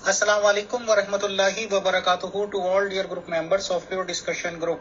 Assalamu alaikum wa rahmatullahi wa barakatuhu to all dear group members of your discussion group.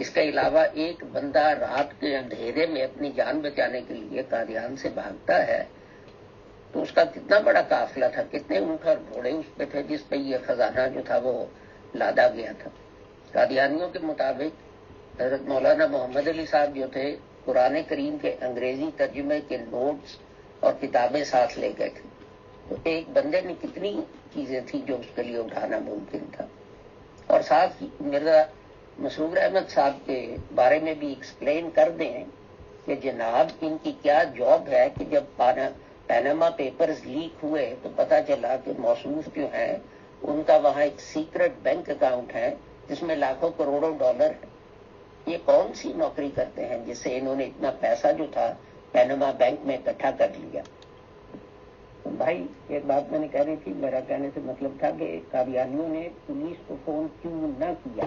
اس کے علاوہ ایک بندہ رات کے اندھیرے میں اپنی جان بچانے کے لیے قادیان سے بھاگتا ہے تو اس کا کتنا بڑا قافلہ تھا، کتنے اونٹ اور گھوڑے اس پہ تھے جس پہ یہ خزانہ جو تھا وہ لادا گیا تھا۔ قادیانیوں کے مطابق حضرت مولانا محمد علی صاحب جو تھے قرآن کریم کے انگریزی ترجمے کے نوٹس اور کتابیں ساتھ لے گئے تھے، تو ایک بندے نے کتنی چیزیں تھیں جو اس کے لیے اٹھانا ممکن تھا۔ اور ساتھ ہی مرزا مسرور احمد صاحب کے بارے میں بھی ایکسپلین کر دیں کہ جناب ان کی کیا جاب ہے کہ جب پیناما پیپرز لیک ہوئے تو پتا چلا کہ موصوف جو ہیں ان کا وہاں ایک سیکرٹ بینک اکاؤنٹ ہے جس میں لاکھوں کروڑوں ڈالر ہے۔ یہ کون سی نوکری کرتے ہیں جس سے انہوں نے اتنا پیسہ جو تھا پیناما بینک میں اکٹھا کر لیا؟ تو بھائی ایک بات میں نے کہہ رہی تھی، میرا کہنے سے مطلب تھا کہ قادیانیوں نے پولیس کو فون کیوں نہ کیا،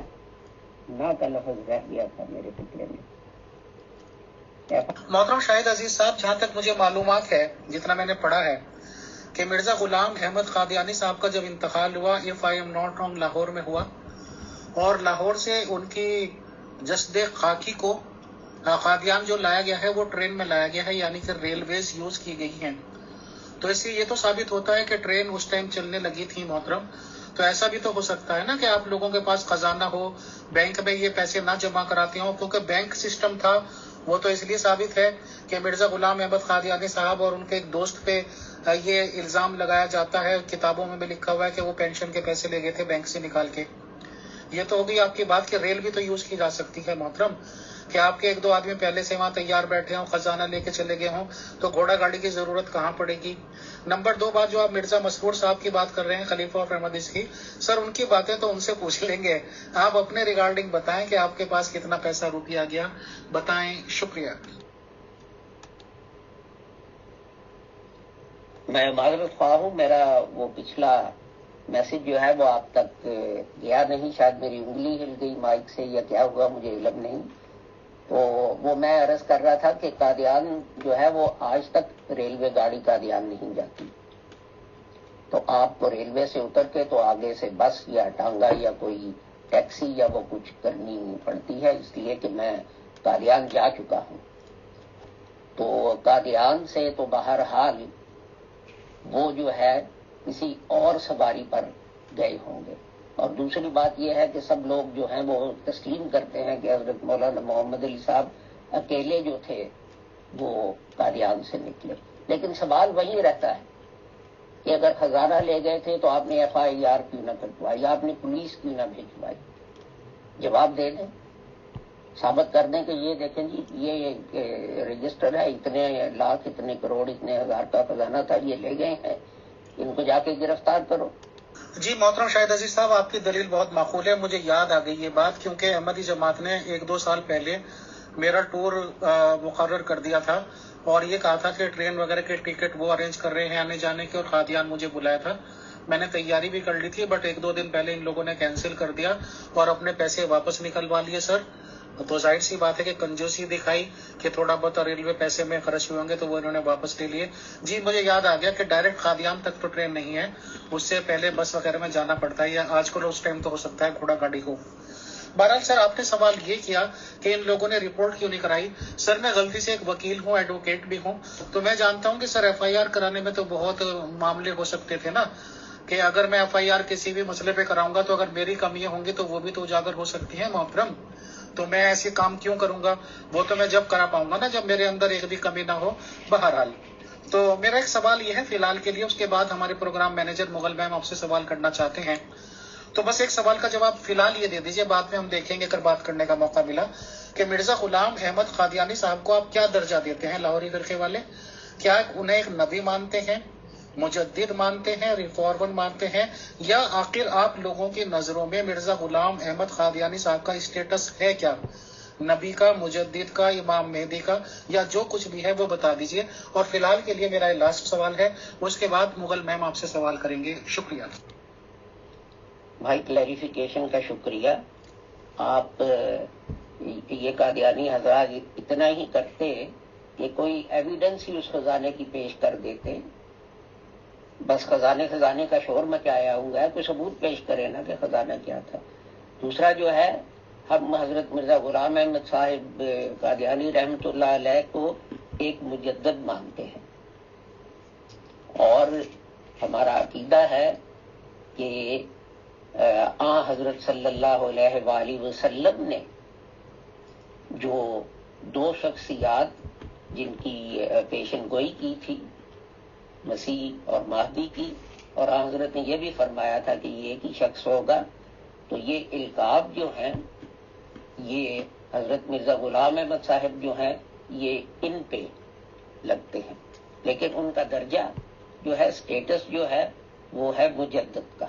نہ کا لفظ رہ گیا تھا میرے فکرے میں۔ محترم شاہد عزیز صاحب، جہاں تک مجھے معلومات ہے، جتنا میں نے پڑھا ہے، کہ مرزا غلام احمد قادیانی صاحب کا جب انتقال ہوا if I am not wrong Lahore میں ہوا، اور لاہور سے ان کی جسد خاکی کو قادیان جو لایا گیا ہے وہ ٹرین میں لایا گیا ہے، یعنی کہ ریلویز یوز کی گئی ہیں۔ تو اس سے یہ تو ثابت ہوتا ہے کہ ٹرین اس ٹائم چلنے لگی تھی محترم۔ تو ایسا بھی تو ہو سکتا ہے نا کہ آپ لوگوں کے پاس خزانہ ہو، بینک میں یہ پیسے نہ جمع کراتے ہوں، کیونکہ بینک سسٹم تھا وہ تو اس لیے ثابت ہے کہ مرزا غلام احمد قادیانی صاحب اور ان کے ایک دوست پہ یہ الزام لگایا جاتا ہے، کتابوں میں بھی لکھا ہوا ہے کہ وہ پینشن کے پیسے لے گئے تھے بینک سے نکال کے۔ یہ تو ہوگی آپ کی بات کہ ریل بھی تو یوز کی جا سکتی ہے محترم، کہ آپ کے ایک دو آدمی پہلے سے وہاں تیار بیٹھے ہوں، خزانہ لے کے چلے گئے ہوں، تو گھوڑا گاڑی کی ضرورت کہاں پڑے گی؟ نمبر 2 بات، جو آپ مرزا مسرور صاحب کی بات کر رہے ہیں، خلیفہ آف احمدیز کی، سر ان کی باتیں تو ان سے پوچھ لیں گے، آپ اپنے ریگارڈنگ بتائیں کہ آپ کے پاس کتنا پیسہ روپیہ گیا، بتائیں۔ شکریہ۔ میں معذرت خواہ ہوں، میرا وہ پچھلا میسج جو ہے وہ آپ تک گیا نہیں، شاید میری انگلی ہل گئی مائک سے یا کیا ہوا مجھے علم نہیں۔ تو وہ میں عرض کر رہا تھا کہ قادیان جو ہے وہ آج تک ریلوے گاڑی قادیان نہیں جاتی، تو آپ کو ریلوے سے اتر کے تو آگے سے بس یا ٹانگا یا کوئی ٹیکسی یا وہ کچھ کرنی پڑتی ہے، اس لیے کہ میں قادیان جا چکا ہوں۔ تو قادیان سے تو بہرحال وہ جو ہے کسی اور سواری پر گئے ہوں گے۔ اور دوسری بات یہ ہے کہ سب لوگ جو ہیں وہ تسلیم کرتے ہیں کہ حضرت مولانا محمد علی صاحب اکیلے جو تھے وہ قادیان سے نکلے، لیکن سوال وہی رہتا ہے کہ اگر خزانہ لے گئے تھے تو آپ نے FIR کیوں نہ کٹوائی، آپ نے پولیس کیوں نہ بھیجوائی؟ جواب دے دیں، ثابت کر دیں کہ یہ دیکھیں جی یہ رجسٹر ہے، اتنے لاکھ اتنے کروڑ اتنے ہزار کا خزانہ تھا، یہ لے گئے ہیں، ان کو جا کے گرفتار کرو۔ جی محترم شاہد عزیز صاحب، آپ کی دلیل بہت معقول ہے، مجھے یاد آ گئی یہ بات، کیونکہ احمدی جماعت نے 1-2 سال پہلے میرا ٹور مقرر کر دیا تھا اور یہ کہا تھا کہ ٹرین وغیرہ کے ٹکٹ وہ ارینج کر رہے ہیں آنے جانے کے، اور قادیان مجھے بلایا تھا، میں نے تیاری بھی کر لی تھی، بٹ 1-2 دن پہلے ان لوگوں نے کینسل کر دیا اور اپنے پیسے واپس نکلوا لیے سر۔ تو ظاہر سی بات ہے کہ کنجوسی دکھائی کہ تھوڑا بہت ریلوے پیسے میں خرچ ہوئے ہوں گے تو وہ انہوں نے واپس لے لیے۔ جی مجھے یاد آ گیا کہ ڈائریکٹ قادیان تک تو ٹرین نہیں ہے، اس سے پہلے بس وغیرہ میں جانا پڑتا ہے، یا آج کل اس ٹائم تو ہو سکتا ہے گھوڑا گاڑی کو۔ بہرحال سر، آپ نے سوال یہ کیا کہ ان لوگوں نے رپورٹ کیوں نہیں کرائی۔ سر میں غلطی سے ایک وکیل ہوں، ایڈوکیٹ بھی ہوں، تو میں جانتا ہوں کہ سر FIR کرانے میں تو بہت معاملے ہو سکتے تھے نا، کہ اگر میں FIR کسی بھی مسئلے پہ کراؤں گا تو اگر میری کمیاں ہوں گی تو وہ بھی تو اجاگر ہو سکتی ہیں محترم، تو میں ایسے کام کیوں کروں گا؟ وہ تو میں جب کرا پاؤں گا نا جب میرے اندر ایک بھی کمی نہ ہو۔ بہرحال تو میرا ایک سوال یہ ہے فی الحال کے لیے، اس کے بعد ہمارے پروگرام مینیجر مغل میم آپ سے سوال کرنا چاہتے ہیں، تو بس ایک سوال کا جواب فی الحال یہ دے دیجیے، بعد میں ہم دیکھیں گے اگر بات کرنے کا موقع ملا، کہ مرزا غلام احمد قادیانی صاحب کو آپ کیا درجہ دیتے ہیں لاہوری فرقے والے؟ کیا انہیں ایک نبی مانتے ہیں، مجدد مانتے ہیں، ریفارمر مانتے ہیں، یا آخر آپ لوگوں کی نظروں میں مرزا غلام احمد قادیانی صاحب کا اسٹیٹس ہے کیا؟ نبی کا، مجدد کا، امام مہدی کا، یا جو کچھ بھی ہے وہ بتا دیجئے۔ اور فی الحال کے لیے میرا یہ لاسٹ سوال ہے، اس کے بعد مغل میم آپ سے سوال کریں گے۔ شکریہ بھائی، کلیریفیکیشن کا شکریہ۔ آپ یہ قادیانی حضرات اتنا ہی کرتے کہ کوئی ایویڈنس ہی اس خزانے کی پیش کر دیتے، بس خزانے کا شور مچایا ہوا ہے، کوئی ثبوت پیش کرے نا کہ خزانہ کیا تھا۔ دوسرا جو ہے ہم حضرت مرزا غلام احمد صاحب قادیانی رحمۃ اللہ علیہ کو ایک مجدد مانتے ہیں، اور ہمارا عقیدہ ہے کہ حضرت صلی اللہ علیہ وآلہ وسلم نے جو دو شخصیات جن کی پیشن گوئی کی تھی، مسیح اور مہدی کی، اور حضرت نے یہ بھی فرمایا تھا کہ یہ ایک ہی شخص ہوگا، تو یہ القاب جو ہیں یہ حضرت مرزا غلام احمد صاحب جو ہیں یہ ان پہ لگتے ہیں، لیکن ان کا درجہ جو ہے، سٹیٹس جو ہے وہ ہے مجدد کا۔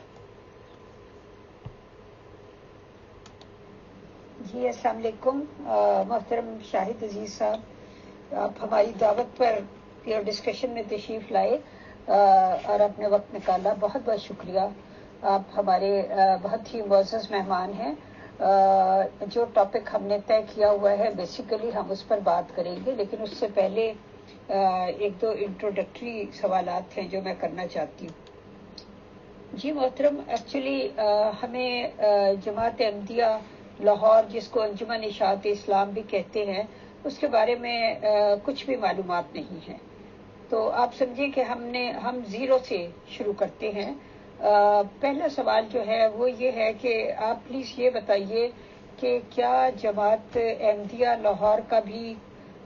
جی السلام علیکم محترم شاہد عزیز صاحب، آپ ہماری دعوت پر پیئر ڈسکشن میں تشریف لائے اور اپنے وقت نکالا، بہت بہت شکریہ۔ آپ ہمارے بہت ہی معزز مہمان ہیں۔ جو ٹاپک ہم نے طے کیا ہوا ہے بیسیکلی ہم اس پر بات کریں گے، لیکن اس سے پہلے ایک دو انٹروڈکٹری سوالات ہیں جو میں کرنا چاہتی ہوں۔ جی محترم، ایکچولی ہمیں جماعت احمدیہ لاہور، جس کو انجمن اشاعت اسلام بھی کہتے ہیں، اس کے بارے میں کچھ بھی معلومات نہیں ہے، تو آپ سمجھیں کہ ہم زیرو سے شروع کرتے ہیں۔ پہلا سوال جو ہے وہ یہ ہے کہ آپ پلیز یہ بتائیے کہ کیا جماعت احمدیہ لاہور کا بھی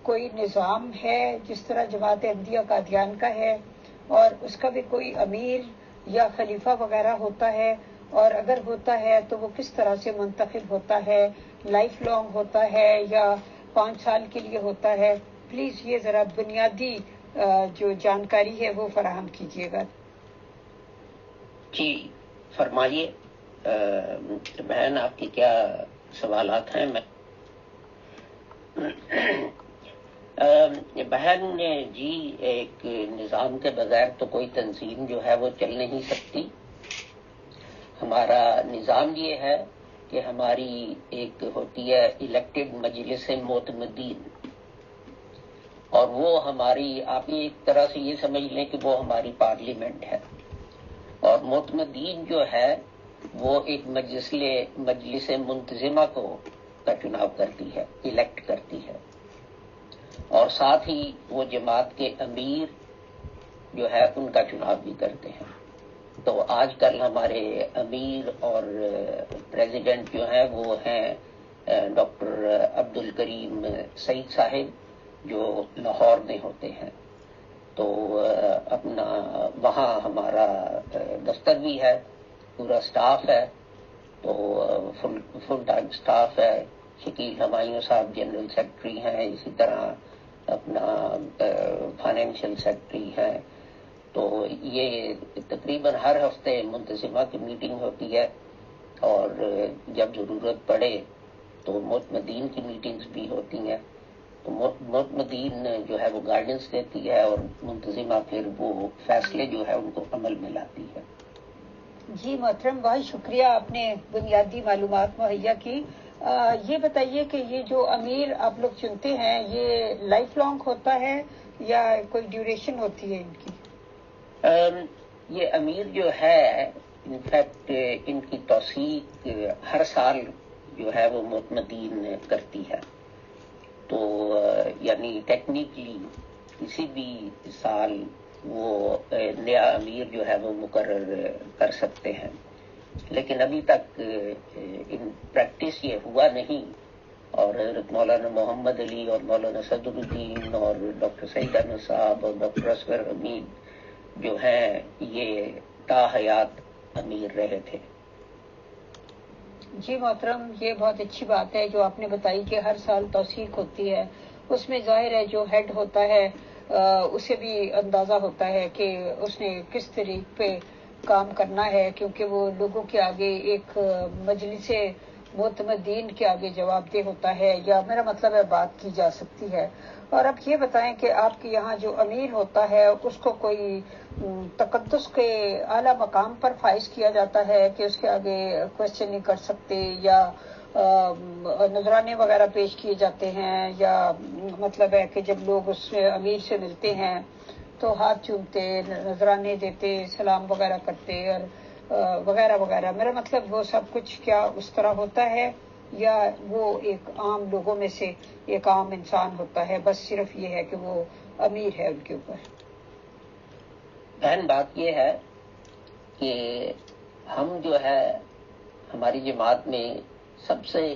کوئی نظام ہے جس طرح جماعت احمدیہ قادیان کا ہے، اور اس کا بھی کوئی امیر یا خلیفہ وغیرہ ہوتا ہے، اور اگر ہوتا ہے تو وہ کس طرح سے منتخب ہوتا ہے؟ لائف لانگ ہوتا ہے یا 5 سال کے لیے ہوتا ہے؟ پلیز یہ ذرا بنیادی جو جانکاری ہے وہ فراہم کیجیے گا۔ جی فرمائیے بہن، آپ کی کیا سوالات ہیں؟ میں بہن جی، ایک نظام کے بغیر تو کوئی تنظیم جو ہے وہ چل نہیں سکتی۔ ہمارا نظام یہ ہے کہ ہماری ایک ہوتی ہے الیکٹڈ مجلس معتمدین، اور وہ ہماری، آپ ایک طرح سے یہ سمجھ لیں کہ وہ ہماری پارلیمنٹ ہے، اور معتمدین جو ہے وہ ایک مجلس منتظمہ کا چناؤ کرتی ہے، الیکٹ کرتی ہے، اور ساتھ ہی وہ جماعت کے امیر جو ہے ان کا چناؤ بھی کرتے ہیں۔ تو آج کل ہمارے امیر اور پریزیڈنٹ جو ہیں وہ ہیں ڈاکٹر عبد الکریم سعید صاحب، جو لاہور میں ہوتے ہیں۔ تو اپنا وہاں ہمارا دفتر بھی ہے، پورا سٹاف ہے، تو فل ٹائم سٹاف ہے۔ شکیل ہمایوں صاحب جنرل سیکرٹری ہیں، اسی طرح اپنا فائنینشیل سیکرٹری ہیں۔ تو یہ تقریباً ہر ہفتے منتظمہ کی میٹنگ ہوتی ہے، اور جب ضرورت پڑے تو معتمدین کی میٹنگز بھی ہوتی ہیں۔ تو معتمدین جو ہے وہ گائیڈنس دیتی ہے، اور منتظمہ پھر وہ فیصلے جو ہے ان کو عمل میں لاتی ہے۔ جی محترم، بہت شکریہ، آپ نے بنیادی معلومات مہیا کی۔ یہ بتائیے کہ یہ جو امیر آپ لوگ چنتے ہیں یہ لائف لانگ ہوتا ہے یا کوئی ڈیوریشن ہوتی ہے ان کی؟ یہ امیر جو ہے انفیکٹ ان کی توثیق ہر سال جو ہے وہ معتمدین کرتی ہے، تو یعنی ٹیکنیکلی کسی بھی سال وہ نیا امیر جو ہے وہ مقرر کر سکتے ہیں، لیکن ابھی تک ان پریکٹس یہ ہوا نہیں، اور حضرت مولانا محمد علی اور مولانا صدر الدین اور ڈاکٹر سعید احمد صاحب اور ڈاکٹر اصغر حمید جو ہیں یہ تا حیات امیر رہے تھے۔ جی محترم، یہ بہت اچھی بات ہے جو آپ نے بتائی کہ ہر سال توثیق ہوتی ہے، اس میں ظاہر ہے جو ہیڈ ہوتا ہے اسے بھی اندازہ ہوتا ہے کہ اس نے کس طریقے پہ کام کرنا ہے، کیونکہ وہ لوگوں کے آگے ایک مجلس معتمدین کے آگے جواب دہ ہوتا ہے، یا میرا مطلب ہے بات کی جا سکتی ہے۔ اور اب یہ بتائیں کہ آپ کے یہاں جو امیر ہوتا ہے اس کو کوئی تقدس کے اعلیٰ مقام پر فائز کیا جاتا ہے کہ اس کے آگے کوشچن نہیں کر سکتے، یا نذرانے وغیرہ پیش کیے جاتے ہیں، یا مطلب ہے کہ جب لوگ اس امیر سے ملتے ہیں تو ہاتھ چومتے، نذرانے دیتے، سلام وغیرہ کرتے اور وغیرہ وغیرہ، میرا مطلب وہ سب کچھ کیا اس طرح ہوتا ہے یا وہ ایک عام لوگوں میں سے ایک عام انسان ہوتا ہے، بس صرف یہ ہے کہ وہ امیر ہے ان کے اوپر؟ بہن بات یہ ہے کہ ہم جو ہے ہماری جماعت میں سب سے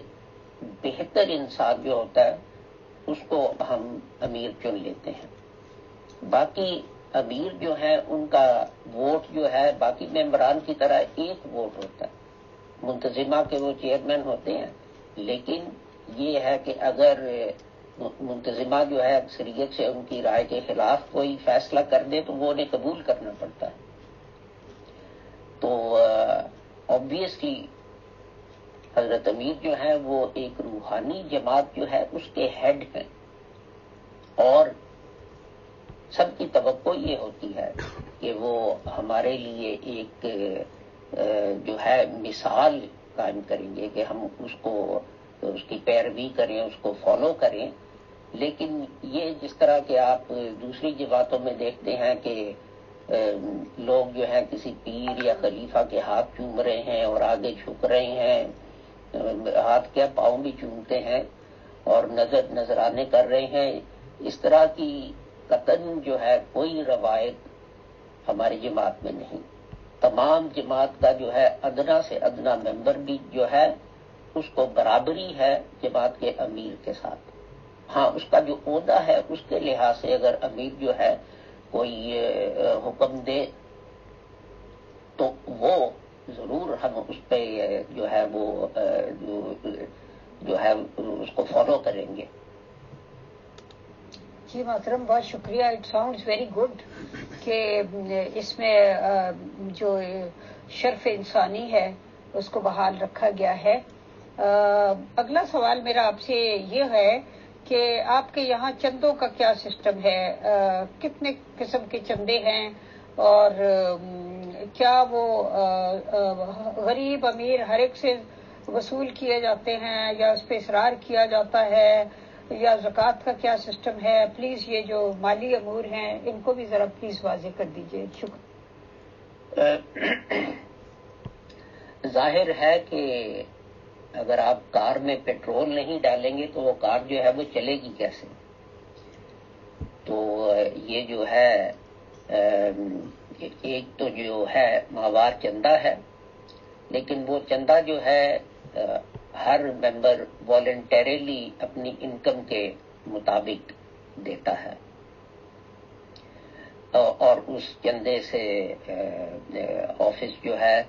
بہتر انسان جو ہوتا ہے اس کو ہم امیر چن لیتے ہیں. باقی امیر جو ہے ان کا ووٹ جو ہے باقی ممبران کی طرح ایک ووٹ ہوتا ہے. منتظمہ کے وہ چیئرمین ہوتے ہیں، لیکن یہ ہے کہ اگر منتظمہ جو ہے اکثریت سے ان کی رائے کے خلاف کوئی فیصلہ کر دے تو وہ انہیں قبول کرنا پڑتا ہے. تو آبویسلی حضرت امیر جو ہے وہ ایک روحانی جماعت جو ہے اس کے ہیڈ ہیں، اور سب کی توقع یہ ہوتی ہے کہ وہ ہمارے لیے ایک جو ہے مثال قائم کریں گے کہ ہم اس کی پیروی کریں، اس کو فالو کریں. لیکن یہ جس طرح کہ آپ دوسری جماعتوں میں دیکھتے ہیں کہ لوگ جو ہیں کسی پیر یا خلیفہ کے ہاتھ چوم رہے ہیں اور آگے جھک رہے ہیں، ہاتھ کیا پاؤں بھی چومتے ہیں اور نذرانے کر رہے ہیں، اس طرح کی قطعاً جو ہے کوئی روایت ہماری جماعت میں نہیں. تمام جماعت کا جو ہے ادنا سے ادنا ممبر بھی جو ہے اس کو برابری ہے جماعت کے امیر کے ساتھ. ہاں، اس کا جو عہدہ ہے اس کے لحاظ سے اگر امیر جو ہے کوئی حکم دے تو وہ ضرور ہم اس پہ جو ہے وہ جو ہے اس کو فالو کریں گے. جی محترم، بہت شکریہ. اٹ ساؤنڈز ویری گڈ کہ اس میں جو شرف انسانی ہے اس کو بحال رکھا گیا ہے. اگلا سوال میرا آپ سے یہ ہے کہ آپ کے یہاں چندوں کا کیا سسٹم ہے؟ کتنے قسم کے چندے ہیں، اور کیا وہ غریب امیر ہر ایک سے وصول کیے جاتے ہیں یا اس پہ اصرار کیا جاتا ہے، یا زکوٰۃ کا کیا سسٹم ہے؟ پلیز یہ جو مالی امور ہیں ان کو بھی ذرا پلیز واضح کر دیجیے. شکریہ. ظاہر ہے کہ اگر آپ کار میں پیٹرول نہیں ڈالیں گے تو وہ کار جو ہے وہ چلے گی کیسے؟ تو یہ جو ہے ایک تو جو ہے ماہوار چندہ ہے، لیکن وہ چندہ جو ہے ہر ممبر والنٹریلی اپنی انکم کے مطابق دیتا ہے، اور اس چندے سے آفس جو ہے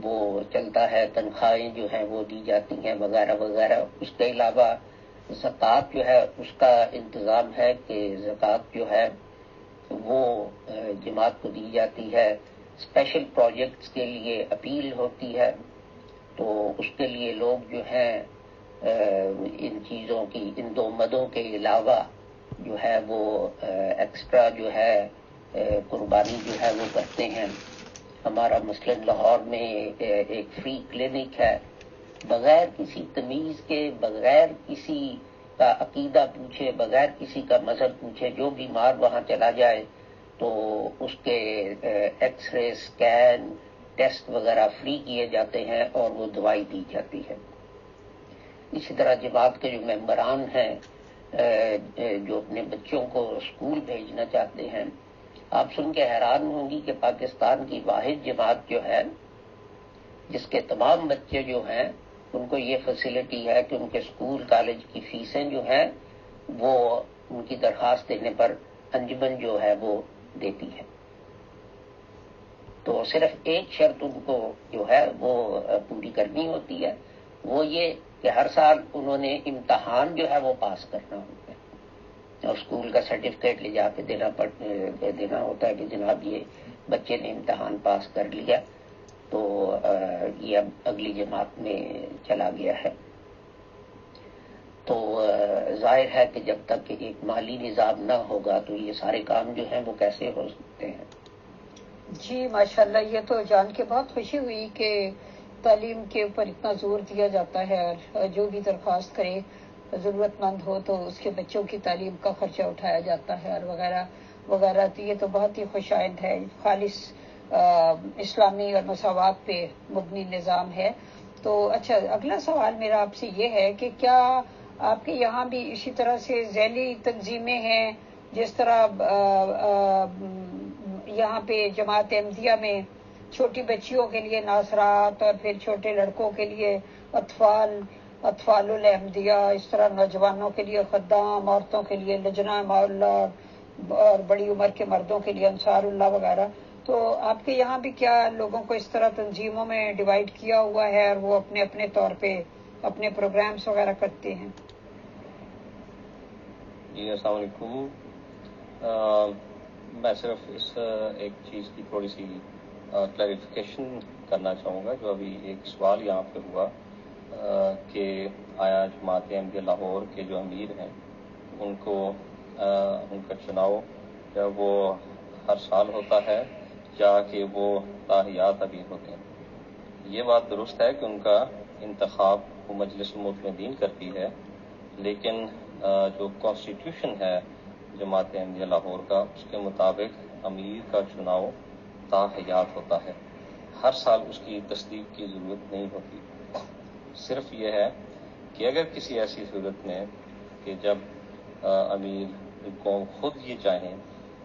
وہ چلتا ہے، تنخواہیں جو ہیں وہ دی جاتی ہیں وغیرہ وغیرہ. اس کے علاوہ زکوٰۃ جو ہے اس کا انتظام ہے کہ زکوٰۃ جو ہے وہ جماعت کو دی جاتی ہے. اسپیشل پروجیکٹس کے لیے اپیل ہوتی ہے، تو اس کے لیے لوگ جو ہیں ان چیزوں کی، ان دو مدوں کے علاوہ جو ہے وہ ایکسٹرا جو ہے قربانی جو ہے وہ کرتے ہیں. ہمارا مثلاً لاہور میں ایک فری کلینک ہے، بغیر کسی تمیز کے، بغیر کسی کا عقیدہ پوچھے، بغیر کسی کا مذہب پوچھے، جو بیمار وہاں چلا جائے تو اس کے ایکس رے، اسکین، ٹیسٹ وغیرہ فری کیے جاتے ہیں اور وہ دوائی دی جاتی ہے. اسی طرح جماعت کے جو ممبران ہیں جو اپنے بچوں کو اسکول بھیجنا چاہتے ہیں، آپ سن کے حیران ہوں گی کہ پاکستان کی واحد جماعت جو ہے جس کے تمام بچے جو ہیں ان کو یہ فیسلٹی ہے کہ ان کے اسکول کالج کی فیسیں جو ہیں وہ ان کی درخواست دینے پر انجمن جو ہے وہ دیتی ہے. تو صرف ایک شرط ان کو جو ہے وہ پوری کرنی ہوتی ہے، وہ یہ کہ ہر سال انہوں نے امتحان جو ہے وہ پاس کرنا ہوتا ہے، اور اسکول کا سرٹیفکیٹ لے جا کے دینا ہوتا ہے کہ جناب یہ بچے نے امتحان پاس کر لیا، تو یہ اب اگلی جماعت میں چلا گیا ہے. تو ظاہر ہے کہ جب تک ایک مالی نظام نہ ہوگا تو یہ سارے کام جو ہیں وہ کیسے ہو سکتے ہیں. جی ماشاءاللہ، یہ تو جان کے بہت خوشی ہوئی کہ تعلیم کے اوپر اتنا زور دیا جاتا ہے، اور جو بھی درخواست کرے ضرورت مند ہو تو اس کے بچوں کی تعلیم کا خرچہ اٹھایا جاتا ہے اور وغیرہ وغیرہ. تو یہ تو بہت ہی خوش آئند ہے، خالص اسلامی اور مساوات پہ مبنی نظام ہے. تو اچھا، اگلا سوال میرا آپ سے یہ ہے کہ کیا آپ کے یہاں بھی اسی طرح سے ذیلی تنظیمیں ہیں جس طرح یہاں پہ جماعت احمدیہ میں چھوٹی بچیوں کے لیے ناصرات اور پھر چھوٹے لڑکوں کے لیے اطفال الاحمدیہ، اس طرح نوجوانوں کے لیے خدام، عورتوں کے لیے لجنہ مولا اور بڑی عمر کے مردوں کے لیے انصار اللہ وغیرہ، تو آپ کے یہاں بھی کیا لوگوں کو اس طرح تنظیموں میں ڈیوائیڈ کیا ہوا ہے اور وہ اپنے اپنے طور پہ اپنے پروگرامز وغیرہ کرتے ہیں؟ جی السلام علیکم. میں صرف اس ایک چیز کی تھوڑی سی کلیریفیکیشن کرنا چاہوں گا. جو ابھی ایک سوال یہاں پہ ہوا کہ آیا جماعت احمدیہ لاہور کے جو امیر ہیں ان کا چناؤ کیا وہ ہر سال ہوتا ہے یا کہ وہ تاحیات امیر ہوتے ہیں. یہ بات درست ہے کہ ان کا انتخاب وہ مجلس المعتمدین کرتی ہے، لیکن جو کانسٹیٹیوشن ہے جماعت احمدیہ لاہور کا، اس کے مطابق امیر کا چناؤ تاحیات ہوتا ہے. ہر سال اس کی تصدیق کی ضرورت نہیں ہوتی. صرف یہ ہے کہ اگر کسی ایسی صورت میں کہ جب امیر قوم خود یہ چاہیں،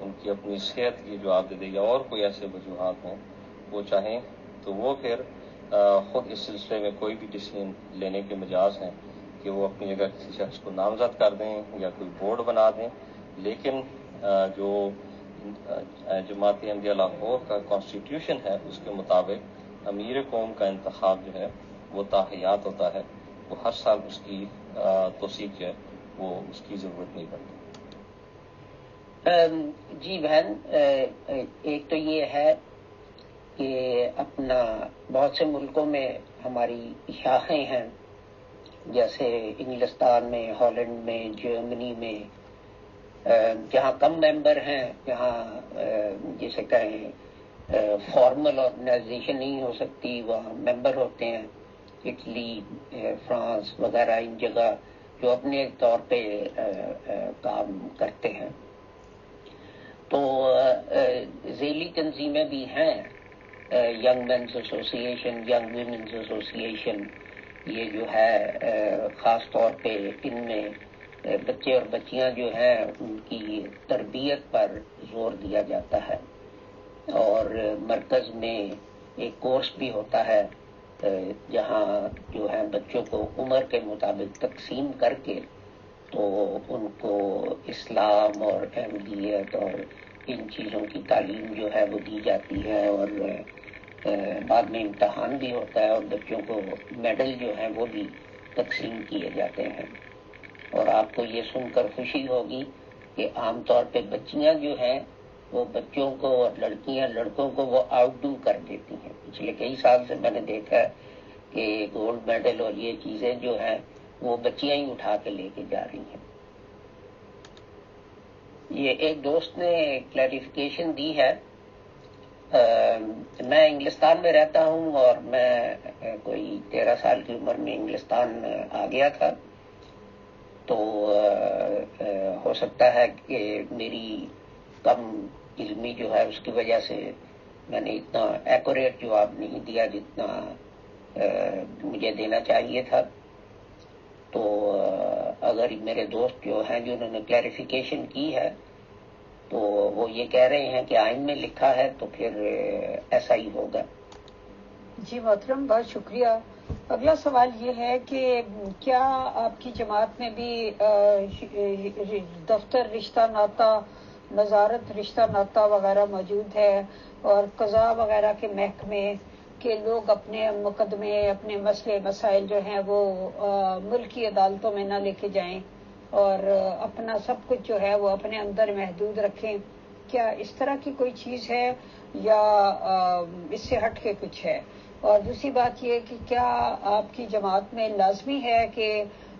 ان کی اپنی صحت کی جو عادت ہے یا اور کوئی ایسے وجوہات ہوں، وہ چاہیں تو وہ پھر خود اس سلسلے میں کوئی بھی ڈیسیژن لینے کے مجاز ہیں کہ وہ اپنی جگہ کسی شخص کو نامزد کر دیں یا کوئی بورڈ بنا دیں. لیکن جو جماعت احمدیہ لاہور کا کانسٹیٹیوشن ہے اس کے مطابق امیر قوم کا انتخاب جو ہے وہ تاحیات ہوتا ہے. وہ ہر سال اس کی توثیق جو ہے وہ اس کی ضرورت نہیں پڑتی. جی بہن، ایک تو یہ ہے کہ اپنا بہت سے ملکوں میں ہماری شاخیں ہیں، جیسے انگلستان میں، ہالینڈ میں، جرمنی میں، جہاں کم ممبر ہیں، جہاں جسے کہیں فارمل آرگنائزیشن نہیں ہو سکتی، وہاں ممبر ہوتے ہیں. اٹلی، فرانس وغیرہ ان جگہ جو اپنے طور پہ کام کرتے ہیں. تو ذیلی تنظیمیں بھی ہیں، ینگ مینز ایسوسی ایشن، ینگ ویمنز ایسوسی ایشن. یہ جو ہے خاص طور پہ ان میں بچے اور بچیاں جو ہیں ان کی تربیت پر زور دیا جاتا ہے. اور مرکز میں ایک کورس بھی ہوتا ہے جہاں جو ہے بچوں کو عمر کے مطابق تقسیم کر کے تو ان کو اسلام اور احمدیت اور ان چیزوں کی تعلیم جو ہے وہ دی جاتی ہے. اور بعد میں امتحان بھی ہوتا ہے اور بچوں کو میڈل جو ہیں وہ بھی تقسیم کیے جاتے ہیں. اور آپ کو یہ سن کر خوشی ہوگی کہ عام طور پہ بچیاں جو ہیں وہ بچوں کو اور لڑکیاں لڑکوں کو وہ آؤٹ ڈو کر دیتی ہیں. پچھلے کئی سال سے میں نے دیکھا ہے کہ گولڈ میڈل اور یہ چیزیں جو ہیں وہ بچیاں ہی اٹھا کے لے کے جا رہی ہیں. یہ ایک دوست نے کلیریفیکیشن دی ہے. میں انگلستان میں رہتا ہوں اور میں کوئی 13 سال کی عمر میں انگلستان آ گیا تھا. تو ہو سکتا ہے کہ میری کم علمی جو ہے اس کی وجہ سے میں نے اتنا ایکوریٹ جواب نہیں دیا جتنا مجھے دینا چاہیے تھا. تو اگر میرے دوست جو ہیں جنہوں نے کلیریفیکیشن کی ہے تو وہ یہ کہہ رہے ہیں کہ آئین میں لکھا ہے تو پھر ایسا ہی ہوگا. جی محترم، بہت شکریہ. اگلا سوال یہ ہے کہ کیا آپ کی جماعت میں بھی دفتر رشتہ ناطہ، نظارت رشتہ ناطہ وغیرہ موجود ہے اور قضاء وغیرہ کے محکمے کے لوگ اپنے مقدمے، اپنے مسئلے مسائل جو ہیں وہ ملکی عدالتوں میں نہ لے کے جائیں اور اپنا سب کچھ جو ہے وہ اپنے اندر محدود رکھیں؟ کیا اس طرح کی کوئی چیز ہے یا اس سے ہٹ کے کچھ ہے؟ اور دوسری بات یہ کہ کیا آپ کی جماعت میں لازمی ہے کہ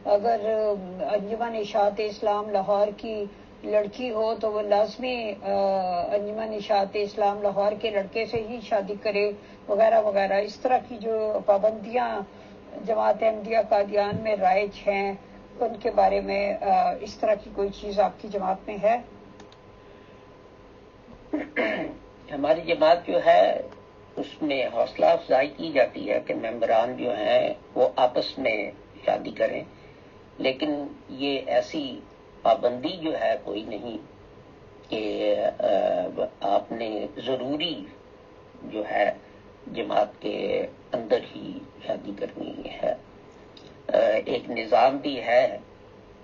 اگر انجمن اشاعت اسلام لاہور کی لڑکی ہو تو وہ لازمی انجمن اشاعت اسلام لاہور کے لڑکے سے ہی شادی کرے وغیرہ وغیرہ؟ اس طرح کی جو پابندیاں جماعت احمدیہ قادیان میں رائج ہیں ان کے بارے میں اس طرح کی کوئی چیز آپ کی جماعت میں ہے؟ ہماری جماعت جو ہے اس میں حوصلہ افزائی کی جاتی ہے کہ ممبران جو ہیں وہ آپس میں شادی کریں، لیکن یہ ایسی پابندی جو ہے کوئی نہیں کہ آپ نے ضروری جو ہے جماعت کے اندر ہی شادی کرنی ہے۔ ایک نظام بھی ہے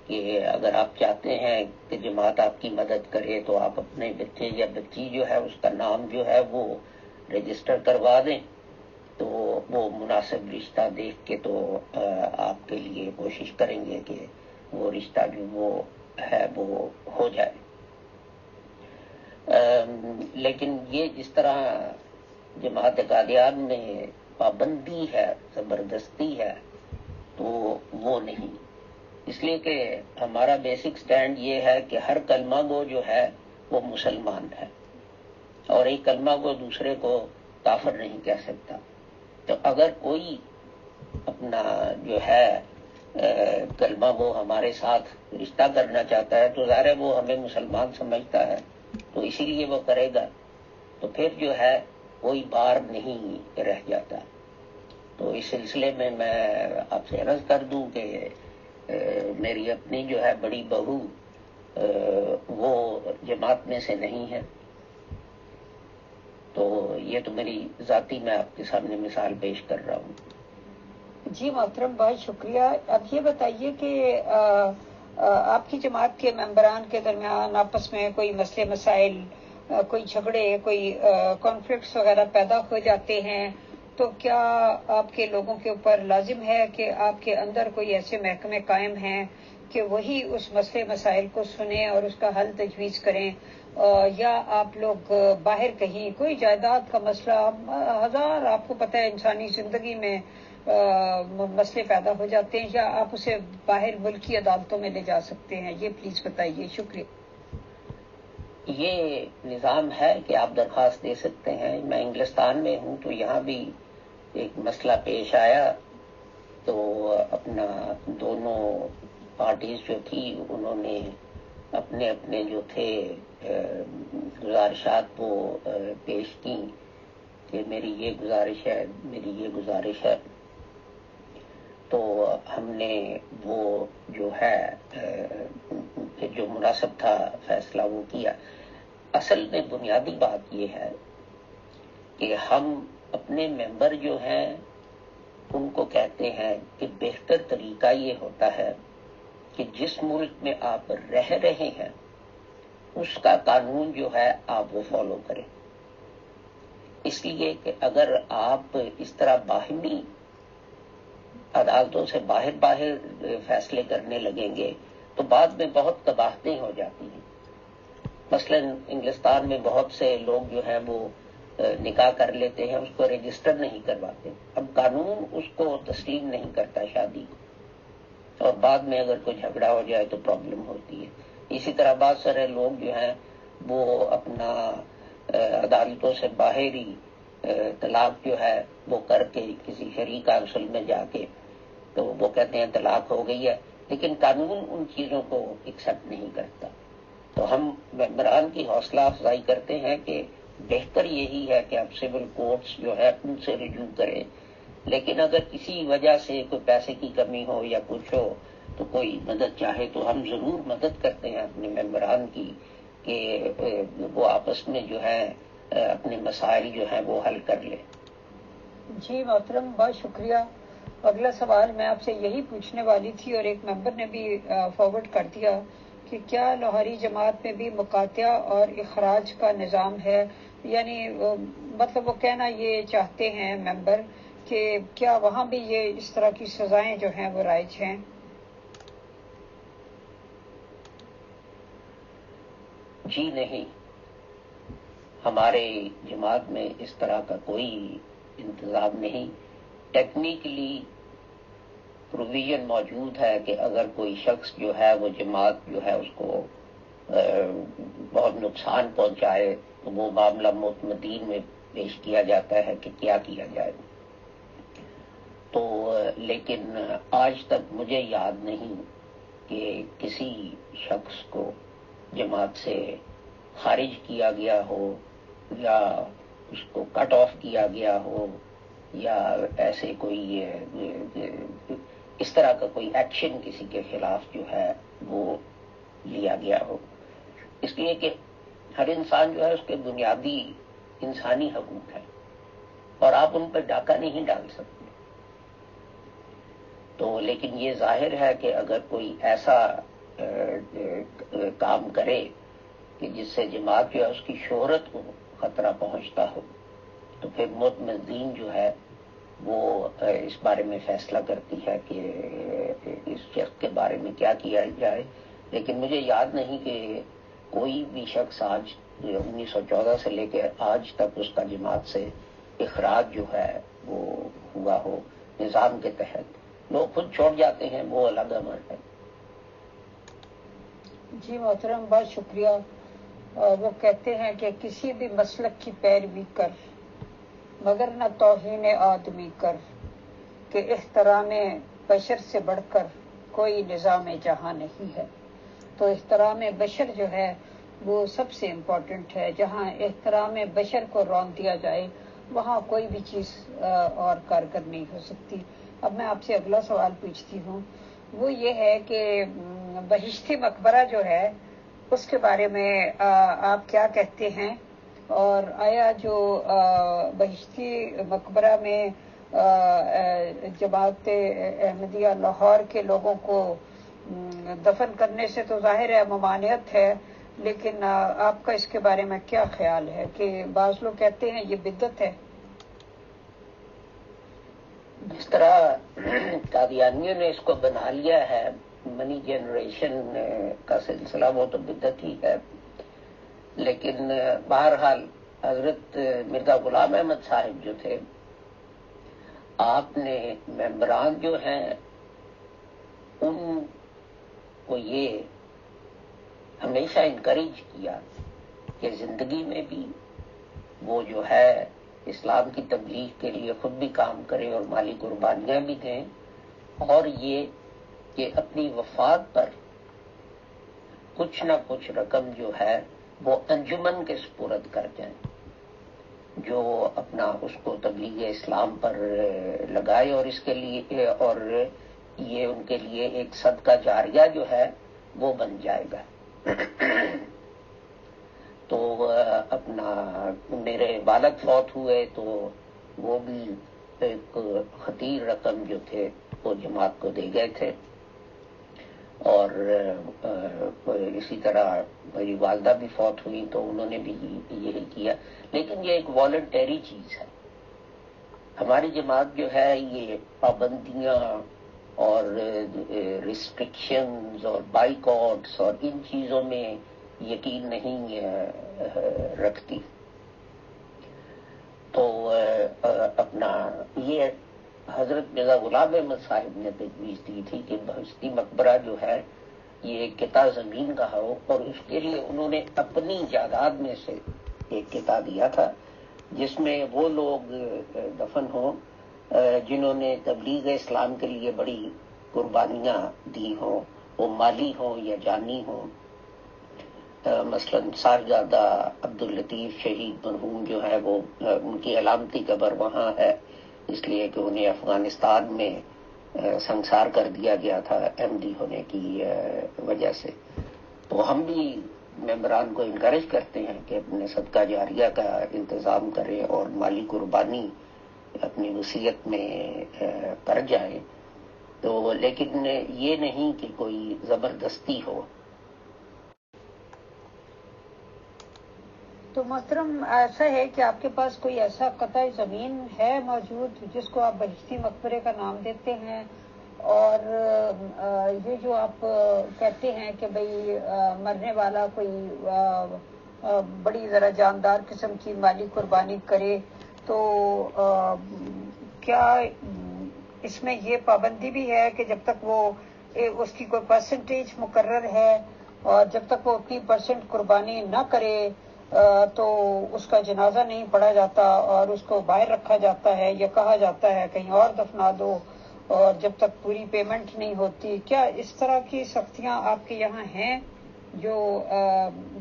کہ اگر آپ چاہتے ہیں کہ جماعت آپ کی مدد کرے تو آپ اپنے بچے یا بچی جو ہے اس کا نام جو ہے وہ رجسٹر کروا دیں، تو وہ مناسب رشتہ دیکھ کے تو آپ کے لیے کوشش کریں گے کہ وہ رشتہ جو وہ ہے وہ ہو جائے۔ لیکن یہ جس طرح جماعت قادیان میں پابندی ہے، زبردستی ہے، تو وہ نہیں۔ اس لیے کہ ہمارا بیسک سٹینڈ یہ ہے کہ ہر کلمہ گو جو ہے وہ مسلمان ہے، اور ایک کلمہ گو دوسرے کو کافر نہیں کہہ سکتا۔ تو اگر کوئی اپنا جو ہے کلمہ گو ہمارے ساتھ رشتہ کرنا چاہتا ہے تو ظاہر ہے وہ ہمیں مسلمان سمجھتا ہے، تو اسی لیے وہ کرے گا، تو پھر جو ہے کوئی بار نہیں رہ جاتا۔ تو اس سلسلے میں آپ سے عرض کر دوں کہ میری اپنی جو ہے بڑی بہو وہ جماعت میں سے نہیں ہے، تو یہ تو میری ذاتی میں آپ کے سامنے مثال پیش کر رہا ہوں۔ جی محترم، بہت شکریہ۔ اب یہ بتائیے کہ آپ کی جماعت کے ممبران کے درمیان آپس میں کوئی مسئلے مسائل، کوئی جھگڑے، کوئی کانفلکٹس وغیرہ پیدا ہو جاتے ہیں تو کیا آپ کے لوگوں کے اوپر لازم ہے کہ آپ کے اندر کوئی ایسے محکمے قائم ہیں کہ وہی اس مسئلے مسائل کو سنیں اور اس کا حل تجویز کریں، یا آپ لوگ باہر کہیں کوئی جائیداد کا مسئلہ، ہزار آپ کو پتہ ہے انسانی زندگی میں مسئلے پیدا ہو جاتے ہیں، یا آپ اسے باہر ملکی عدالتوں میں لے جا سکتے ہیں؟ یہ پلیز بتائیے، شکریہ۔ یہ نظام ہے کہ آپ درخواست دے سکتے ہیں۔ میں انگلستان میں ہوں تو یہاں بھی ایک مسئلہ پیش آیا، تو اپنا دونوں پارٹیز جو تھی انہوں نے اپنے اپنے جو تھے گزارشات وہ پیش کی کہ میری یہ گزارش ہے، میری یہ گزارش ہے، تو ہم نے وہ جو ہے جو مناسب تھا فیصلہ وہ کیا۔ اصل میں بنیادی بات یہ ہے کہ ہم اپنے ممبر جو ہیں ان کو کہتے ہیں کہ بہتر طریقہ یہ ہوتا ہے کہ جس ملک میں آپ رہ رہے ہیں اس کا قانون جو ہے آپ وہ فالو کریں، اس لیے کہ اگر آپ اس طرح باہمی عدالتوں سے باہر فیصلے کرنے لگیں گے تو بعد میں بہت قباحتیں ہو جاتی ہیں۔ مثلا انگلستان میں بہت سے لوگ جو ہیں وہ نکاح کر لیتے ہیں، اس کو رجسٹر نہیں کرواتے، اب قانون اس کو تسلیم نہیں کرتا شادی کو، اور بعد میں اگر کوئی جھگڑا ہو جائے تو پرابلم ہوتی ہے۔ اسی طرح بہت سارے لوگ جو ہیں وہ اپنا عدالتوں سے باہر ہی طلاق جو ہے وہ کر کے کسی شریک کونسل میں جا کے تو وہ کہتے ہیں طلاق ہو گئی ہے، لیکن قانون ان چیزوں کو ایکسیپٹ نہیں کرتا۔ تو ہم ممبران کی حوصلہ افزائی کرتے ہیں کہ بہتر یہی ہے کہ آپ سول کورٹس جو ہے ان سے رجوع کریں، لیکن اگر کسی وجہ سے کوئی پیسے کی کمی ہو یا کچھ ہو تو کوئی مدد چاہے تو ہم ضرور مدد کرتے ہیں اپنے ممبران کی کہ وہ آپس میں جو ہے اپنے مسائل جو ہیں وہ حل کر لیں۔ جی محترم، بہت شکریہ۔ اگلا سوال میں آپ سے یہی پوچھنے والی تھی اور ایک ممبر نے بھی فارورڈ کر دیا کہ کیا لاہوری جماعت میں بھی مقاطعہ اور اخراج کا نظام ہے؟ یعنی مطلب وہ کہنا یہ چاہتے ہیں ممبر کہ کیا وہاں بھی یہ اس طرح کی سزائیں جو ہیں وہ رائج ہیں؟ جی نہیں، ہمارے جماعت میں اس طرح کا کوئی انتظام نہیں۔ ٹیکنیکلی پروویژن موجود ہے کہ اگر کوئی شخص جو ہے وہ جماعت جو ہے اس کو بہت نقصان پہنچائے تو وہ معاملہ معتمدین میں پیش کیا جاتا ہے کہ کیا کیا جائے، تو لیکن آج تک مجھے یاد نہیں کہ کسی شخص کو جماعت سے خارج کیا گیا ہو یا اس کو کٹ آف کیا گیا ہو یا ایسے کوئی اس طرح کا کوئی ایکشن کسی کے خلاف جو ہے وہ لیا گیا ہو، اس لیے کہ ہر انسان جو ہے اس کے بنیادی انسانی حقوق ہیں اور آپ ان پہ ڈاکہ نہیں ڈال سکتے. تو لیکن یہ ظاہر ہے کہ اگر کوئی ایسا کام کرے کہ جس سے جماعت جو ہے اس کی شہرت کو خطرہ پہنچتا ہو، تو پھر متمدین جو ہے وہ اس بارے میں فیصلہ کرتی ہے کہ اس شخص کے بارے میں کیا کیا جائے. لیکن مجھے یاد نہیں کہ کوئی بھی شخص آج 1914 سے لے کے آج تک اس کا جماعت سے اخراج جو ہے وہ ہوا ہو نظام کے تحت. لوگ خود چھوڑ جاتے ہیں، وہ الگ امر ہے. جی محترم، بہت شکریہ. وہ کہتے ہیں کہ کسی بھی مسلک کی پیروی کر مگر نہ توہین آدمی کر، کہ احترام بشر سے بڑھ کر کوئی نظام جہاں نہیں ہے. تو احترام بشر جو ہے وہ سب سے امپورٹنٹ ہے. جہاں احترام بشر کو رون دیا جائے وہاں کوئی بھی چیز اور کارگر نہیں ہو سکتی. اب میں آپ سے اگلا سوال پوچھتی ہوں، وہ یہ ہے کہ بہشتی مقبرہ جو ہے اس کے بارے میں آپ کیا کہتے ہیں، اور آیا جو بہشتی مقبرہ میں جماعت احمدیہ لاہور کے لوگوں کو دفن کرنے سے تو ظاہر ہے ممانعت ہے، لیکن آپ کا اس کے بارے میں کیا خیال ہے؟ کہ بعض لوگ کہتے ہیں یہ بدعت ہے. جس طرح قادیانیوں نے اس کو بنا لیا ہے منی جنریشن کا سلسلہ، وہ تو بدعت ہی ہے. لیکن بہرحال حضرت مرزا غلام احمد صاحب جو تھے، آپ نے ممبران جو ہیں ان کو یہ ہمیشہ انکریج کیا کہ زندگی میں بھی وہ جو ہے اسلام کی تبلیغ کے لیے خود بھی کام کرے اور مالی قربانیاں بھی دیں، اور یہ کہ اپنی وفات پر کچھ نہ کچھ رقم جو ہے وہ انجمن کے سپرد کر جائیں، جو اپنا اس کو تبلیغ اسلام پر لگائے، اور اس کے لیے اور یہ ان کے لیے ایک صدقہ جاریہ جو ہے وہ بن جائے گا. تو اپنا میرے والد فوت ہوئے تو وہ بھی ایک خطیر رقم جو تھے وہ جماعت کو دے گئے تھے، اور اسی طرح میری والدہ بھی فوت ہوئی تو انہوں نے بھی یہی کیا. لیکن یہ ایک والنٹری چیز ہے. ہماری جماعت جو ہے یہ پابندیاں اور ریسٹرکشنز اور بائیکاٹس اور ان چیزوں میں یقین نہیں رکھتی. تو اپنا یہ حضرت مرزا غلام احمد صاحب نے تجویز دی تھی کہ بہشتی مقبرہ جو ہے یہ ایک قطعہ زمین کا ہو، اور اس کے لیے انہوں نے اپنی جائیداد میں سے ایک قطعہ دیا تھا جس میں وہ لوگ دفن ہوں جنہوں نے تبلیغ اسلام کے لیے بڑی قربانیاں دی ہوں، وہ مالی ہوں یا جانی ہوں. مثلا صاحبزادہ عبداللطیف شہید مرحوم جو ہے وہ ان کی علامتی قبر وہاں ہے، اس لیے کہ انہیں افغانستان میں سنسار کر دیا گیا تھا احمدی ہونے کی وجہ سے. تو ہم بھی ممبران کو انکریج کرتے ہیں کہ اپنے صدقہ جاریہ کا انتظام کریں اور مالی قربانی اپنی وصیت میں کر جائیں. تو لیکن یہ نہیں کہ کوئی زبردستی ہو. تو محترم ایسا ہے کہ آپ کے پاس کوئی ایسا قطع زمین ہے موجود جس کو آپ بہشتی مقبرے کا نام دیتے ہیں، اور یہ جو آپ کہتے ہیں کہ بھئی مرنے والا کوئی بڑی ذرا جاندار قسم کی مالی قربانی کرے، تو کیا اس میں یہ پابندی بھی ہے کہ جب تک وہ اس کی کوئی پرسنٹیج مقرر ہے اور جب تک وہ اتنی % قربانی نہ کرے تو اس کا جنازہ نہیں پڑھا جاتا اور اس کو باہر رکھا جاتا ہے یا کہا جاتا ہے کہیں اور دفنا دو، اور جب تک پوری پیمنٹ نہیں ہوتی؟ کیا اس طرح کی سختیاں آپ کے یہاں ہیں جو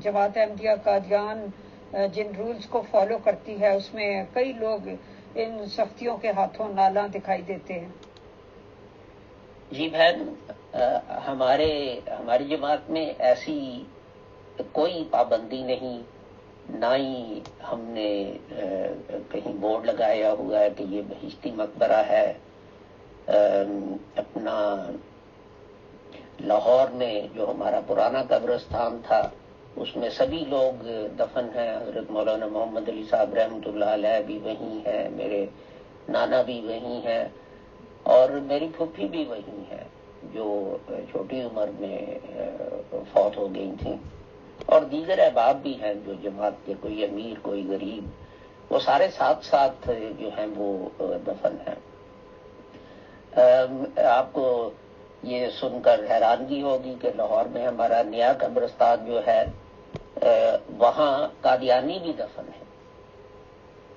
جماعت احمدیہ قادیان جن رولز کو فالو کرتی ہے اس میں کئی لوگ ان سختیوں کے ہاتھوں نالاں دکھائی دیتے ہیں؟ جی بہن، ہماری جماعت میں ایسی کوئی پابندی نہیں، نہ ہی ہم نے کہیں بورڈ لگایا ہوا ہے کہ یہ بہشتی مقبرہ ہے۔ اپنا لاہور میں جو ہمارا پرانا قبرستان تھا اس میں سبھی لوگ دفن ہیں۔ حضرت مولانا محمد علی صاحب رحمۃ اللہ علیہ بھی وہیں ہیں، میرے نانا بھی وہیں ہیں، اور میری پھوپھی بھی وہیں ہے جو چھوٹی عمر میں فوت ہو گئی تھیں، اور دیگر احباب بھی ہیں جو جماعت کے، کوئی امیر کوئی غریب، وہ سارے ساتھ ساتھ جو ہیں وہ دفن ہیں۔ آپ کو یہ سن کر حیرانگی ہوگی کہ لاہور میں ہمارا نیا قبرستان جو ہے وہاں قادیانی بھی دفن ہے،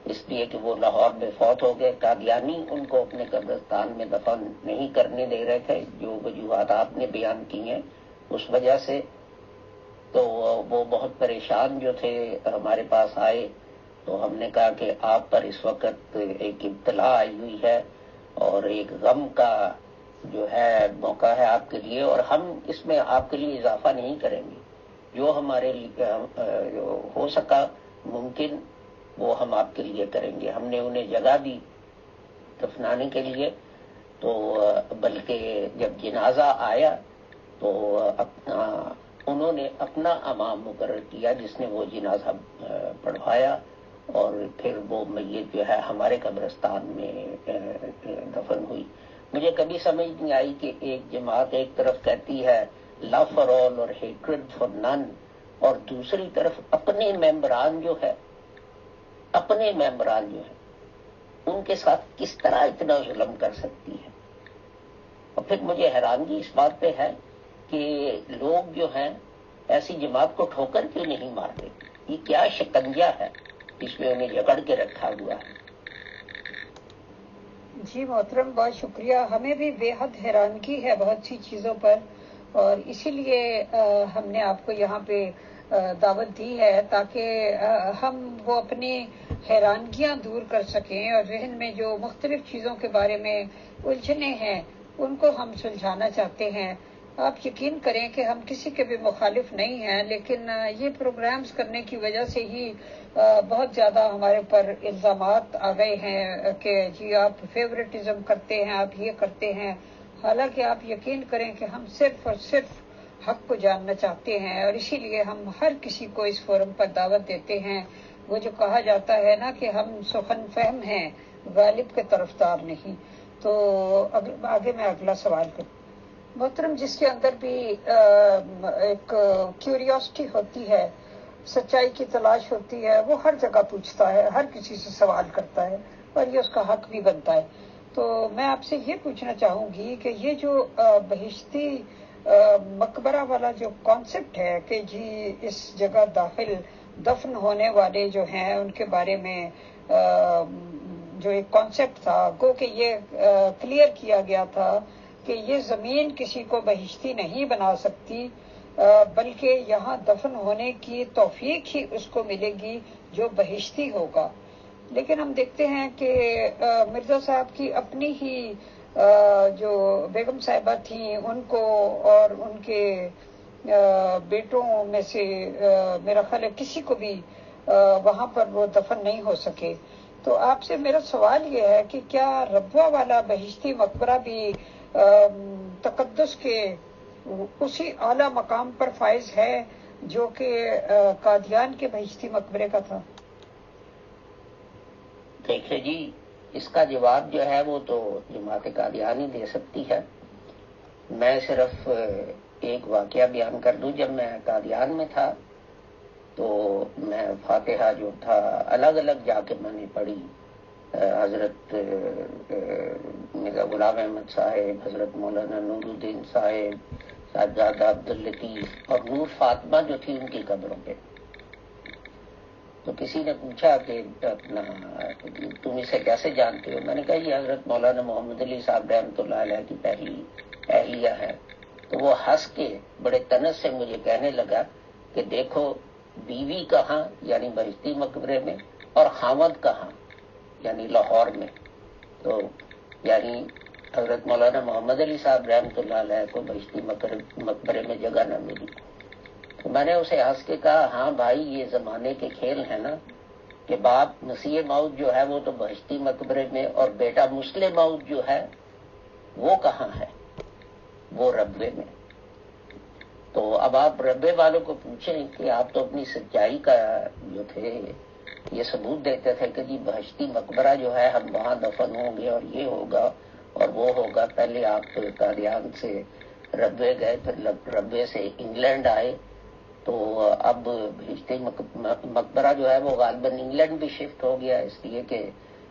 اس لیے کہ وہ لاہور میں فوت ہو گئے۔ قادیانی ان کو اپنے قبرستان میں دفن نہیں کرنے دے رہے تھے، جو وجوہات آپ نے بیان کی ہیں اس وجہ سے، تو وہ بہت پریشان جو تھے ہمارے پاس آئے، تو ہم نے کہا کہ آپ پر اس وقت ایک ابتلا آئی ہوئی ہے اور ایک غم کا جو ہے موقع ہے آپ کے لیے، اور ہم اس میں آپ کے لیے اضافہ نہیں کریں گے، جو ہمارے لیے ہو سکا ممکن وہ ہم آپ کے لیے کریں گے۔ ہم نے انہیں جگہ دی دفنانے کے لیے، تو بلکہ جب جنازہ آیا تو انہوں نے اپنا امام مقرر کیا جس نے وہ جنازہ پڑھوایا، اور پھر وہ میت جو ہے ہمارے قبرستان میں دفن ہوئی۔ مجھے کبھی سمجھ نہیں آئی کہ ایک جماعت ایک طرف کہتی ہے لو فار آل اور ہیٹریڈ فار نن، اور دوسری طرف اپنے ممبران جو ہیں ان کے ساتھ کس طرح اتنا ظلم کر سکتی ہے۔ اور پھر مجھے حیرانگی اس بات پہ ہے کہ لوگ جو ہیں ایسی جماعت کو ٹھوکر کیوں نہیں مارتے؟ یہ کیا شکنجہ ہے جس میں انہیں جکڑ کے رکھا ہوا ہے؟ جی محترم، بہت شکریہ۔ ہمیں بھی بے حد حیرانگی ہے بہت سی چیزوں پر، اور اسی لیے ہم نے آپ کو یہاں پہ دعوت دی ہے تاکہ ہم وہ اپنی حیرانگیاں دور کر سکیں، اور ذہن میں جو مختلف چیزوں کے بارے میں الجھنے ہیں ان کو ہم سلجھانا چاہتے ہیں۔ آپ یقین کریں کہ ہم کسی کے بھی مخالف نہیں ہیں، لیکن یہ پروگرامز کرنے کی وجہ سے ہی بہت زیادہ ہمارے پر الزامات آ گئے ہیں کہ جی آپ فیورٹزم کرتے ہیں، آپ یہ کرتے ہیں، حالانکہ آپ یقین کریں کہ ہم صرف اور صرف حق کو جاننا چاہتے ہیں، اور اسی لیے ہم ہر کسی کو اس فورم پر دعوت دیتے ہیں۔ وہ جو کہا جاتا ہے نا کہ ہم سخن فہم ہیں، غالب کے طرفدار نہیں۔ تو آگے میں اگلا سوال کروں۔ محترم، جس کے اندر بھی ایک کیوریوسٹی ہوتی ہے، سچائی کی تلاش ہوتی ہے، وہ ہر جگہ پوچھتا ہے، ہر کسی سے سوال کرتا ہے، اور یہ اس کا حق بھی بنتا ہے۔ تو میں آپ سے یہ پوچھنا چاہوں گی کہ یہ جو بہشتی مقبرہ والا جو کانسیپٹ ہے کہ جی اس جگہ داخل دفن ہونے والے جو ہیں ان کے بارے میں جو ایک کانسیپٹ تھا، گو کہ یہ کلیئر کیا گیا تھا کہ یہ زمین کسی کو بہشتی نہیں بنا سکتی، بلکہ یہاں دفن ہونے کی توفیق ہی اس کو ملے گی جو بہشتی ہوگا۔ لیکن ہم دیکھتے ہیں کہ مرزا صاحب کی اپنی ہی جو بیگم صاحبہ تھیں ان کو اور ان کے بیٹوں میں سے میرا خیال ہے کسی کو بھی وہاں پر وہ دفن نہیں ہو سکے۔ تو آپ سے میرا سوال یہ ہے کہ کیا ربوہ والا بہشتی مقبرہ بھی تقدس کے اسی اعلیٰ مقام پر فائز ہے جو کہ قادیان کے بہشتی مقبرے کا تھا؟ دیکھیں جی، اس کا جواب جو ہے وہ تو جماعت قادیانی دے سکتی ہے۔ میں صرف ایک واقعہ بیان کر دوں۔ جب میں قادیان میں تھا تو میں فاتحہ جو تھا الگ الگ جا کے میں نے پڑھی، حضرت مرزا غلام احمد صاحب، حضرت مولانا نور الدین صاحب، ساجادہ عبداللطیف اور نور فاطمہ جو تھی ان کی قبروں پہ۔ تو کسی نے پوچھا کہ اپنا تم اسے کیسے جانتے ہو؟ میں نے کہا یہ حضرت مولانا محمد علی صاحب رحمۃ اللہ علیہ کی پہلی اہلیہ ہے۔ تو وہ ہنس کے بڑے تنز سے مجھے کہنے لگا کہ دیکھو بیوی کہاں یعنی بہشتی مقبرے میں، اور خاوند کہاں یعنی لاہور میں. تو یعنی حضرت مولانا محمد علی صاحب رحمۃ اللہ علیہ کو بہشتی مقبرے میں جگہ نہ ملی. تو میں نے اسے ہنس کے کہا ہاں بھائی یہ زمانے کے کھیل ہیں نا، کہ باپ مسیح موعود جو ہے وہ تو بہشتی مقبرے میں، اور بیٹا مسلم موعود جو ہے وہ کہاں ہے؟ وہ ربوے میں. تو اب آپ ربے والوں کو پوچھیں کہ آپ تو اپنی سچائی کا جو تھے یہ ثبوت دیتے تھے کہ جی بہشتی مقبرہ جو ہے ہم وہاں دفن ہوں گے اور یہ ہوگا اور وہ ہوگا. پہلے آپ قادیان سے ربے گئے، پھر ربے سے انگلینڈ آئے، تو اب بہشتی مقبرہ جو ہے وہ غالباً انگلینڈ بھی شفٹ ہو گیا، اس لیے کہ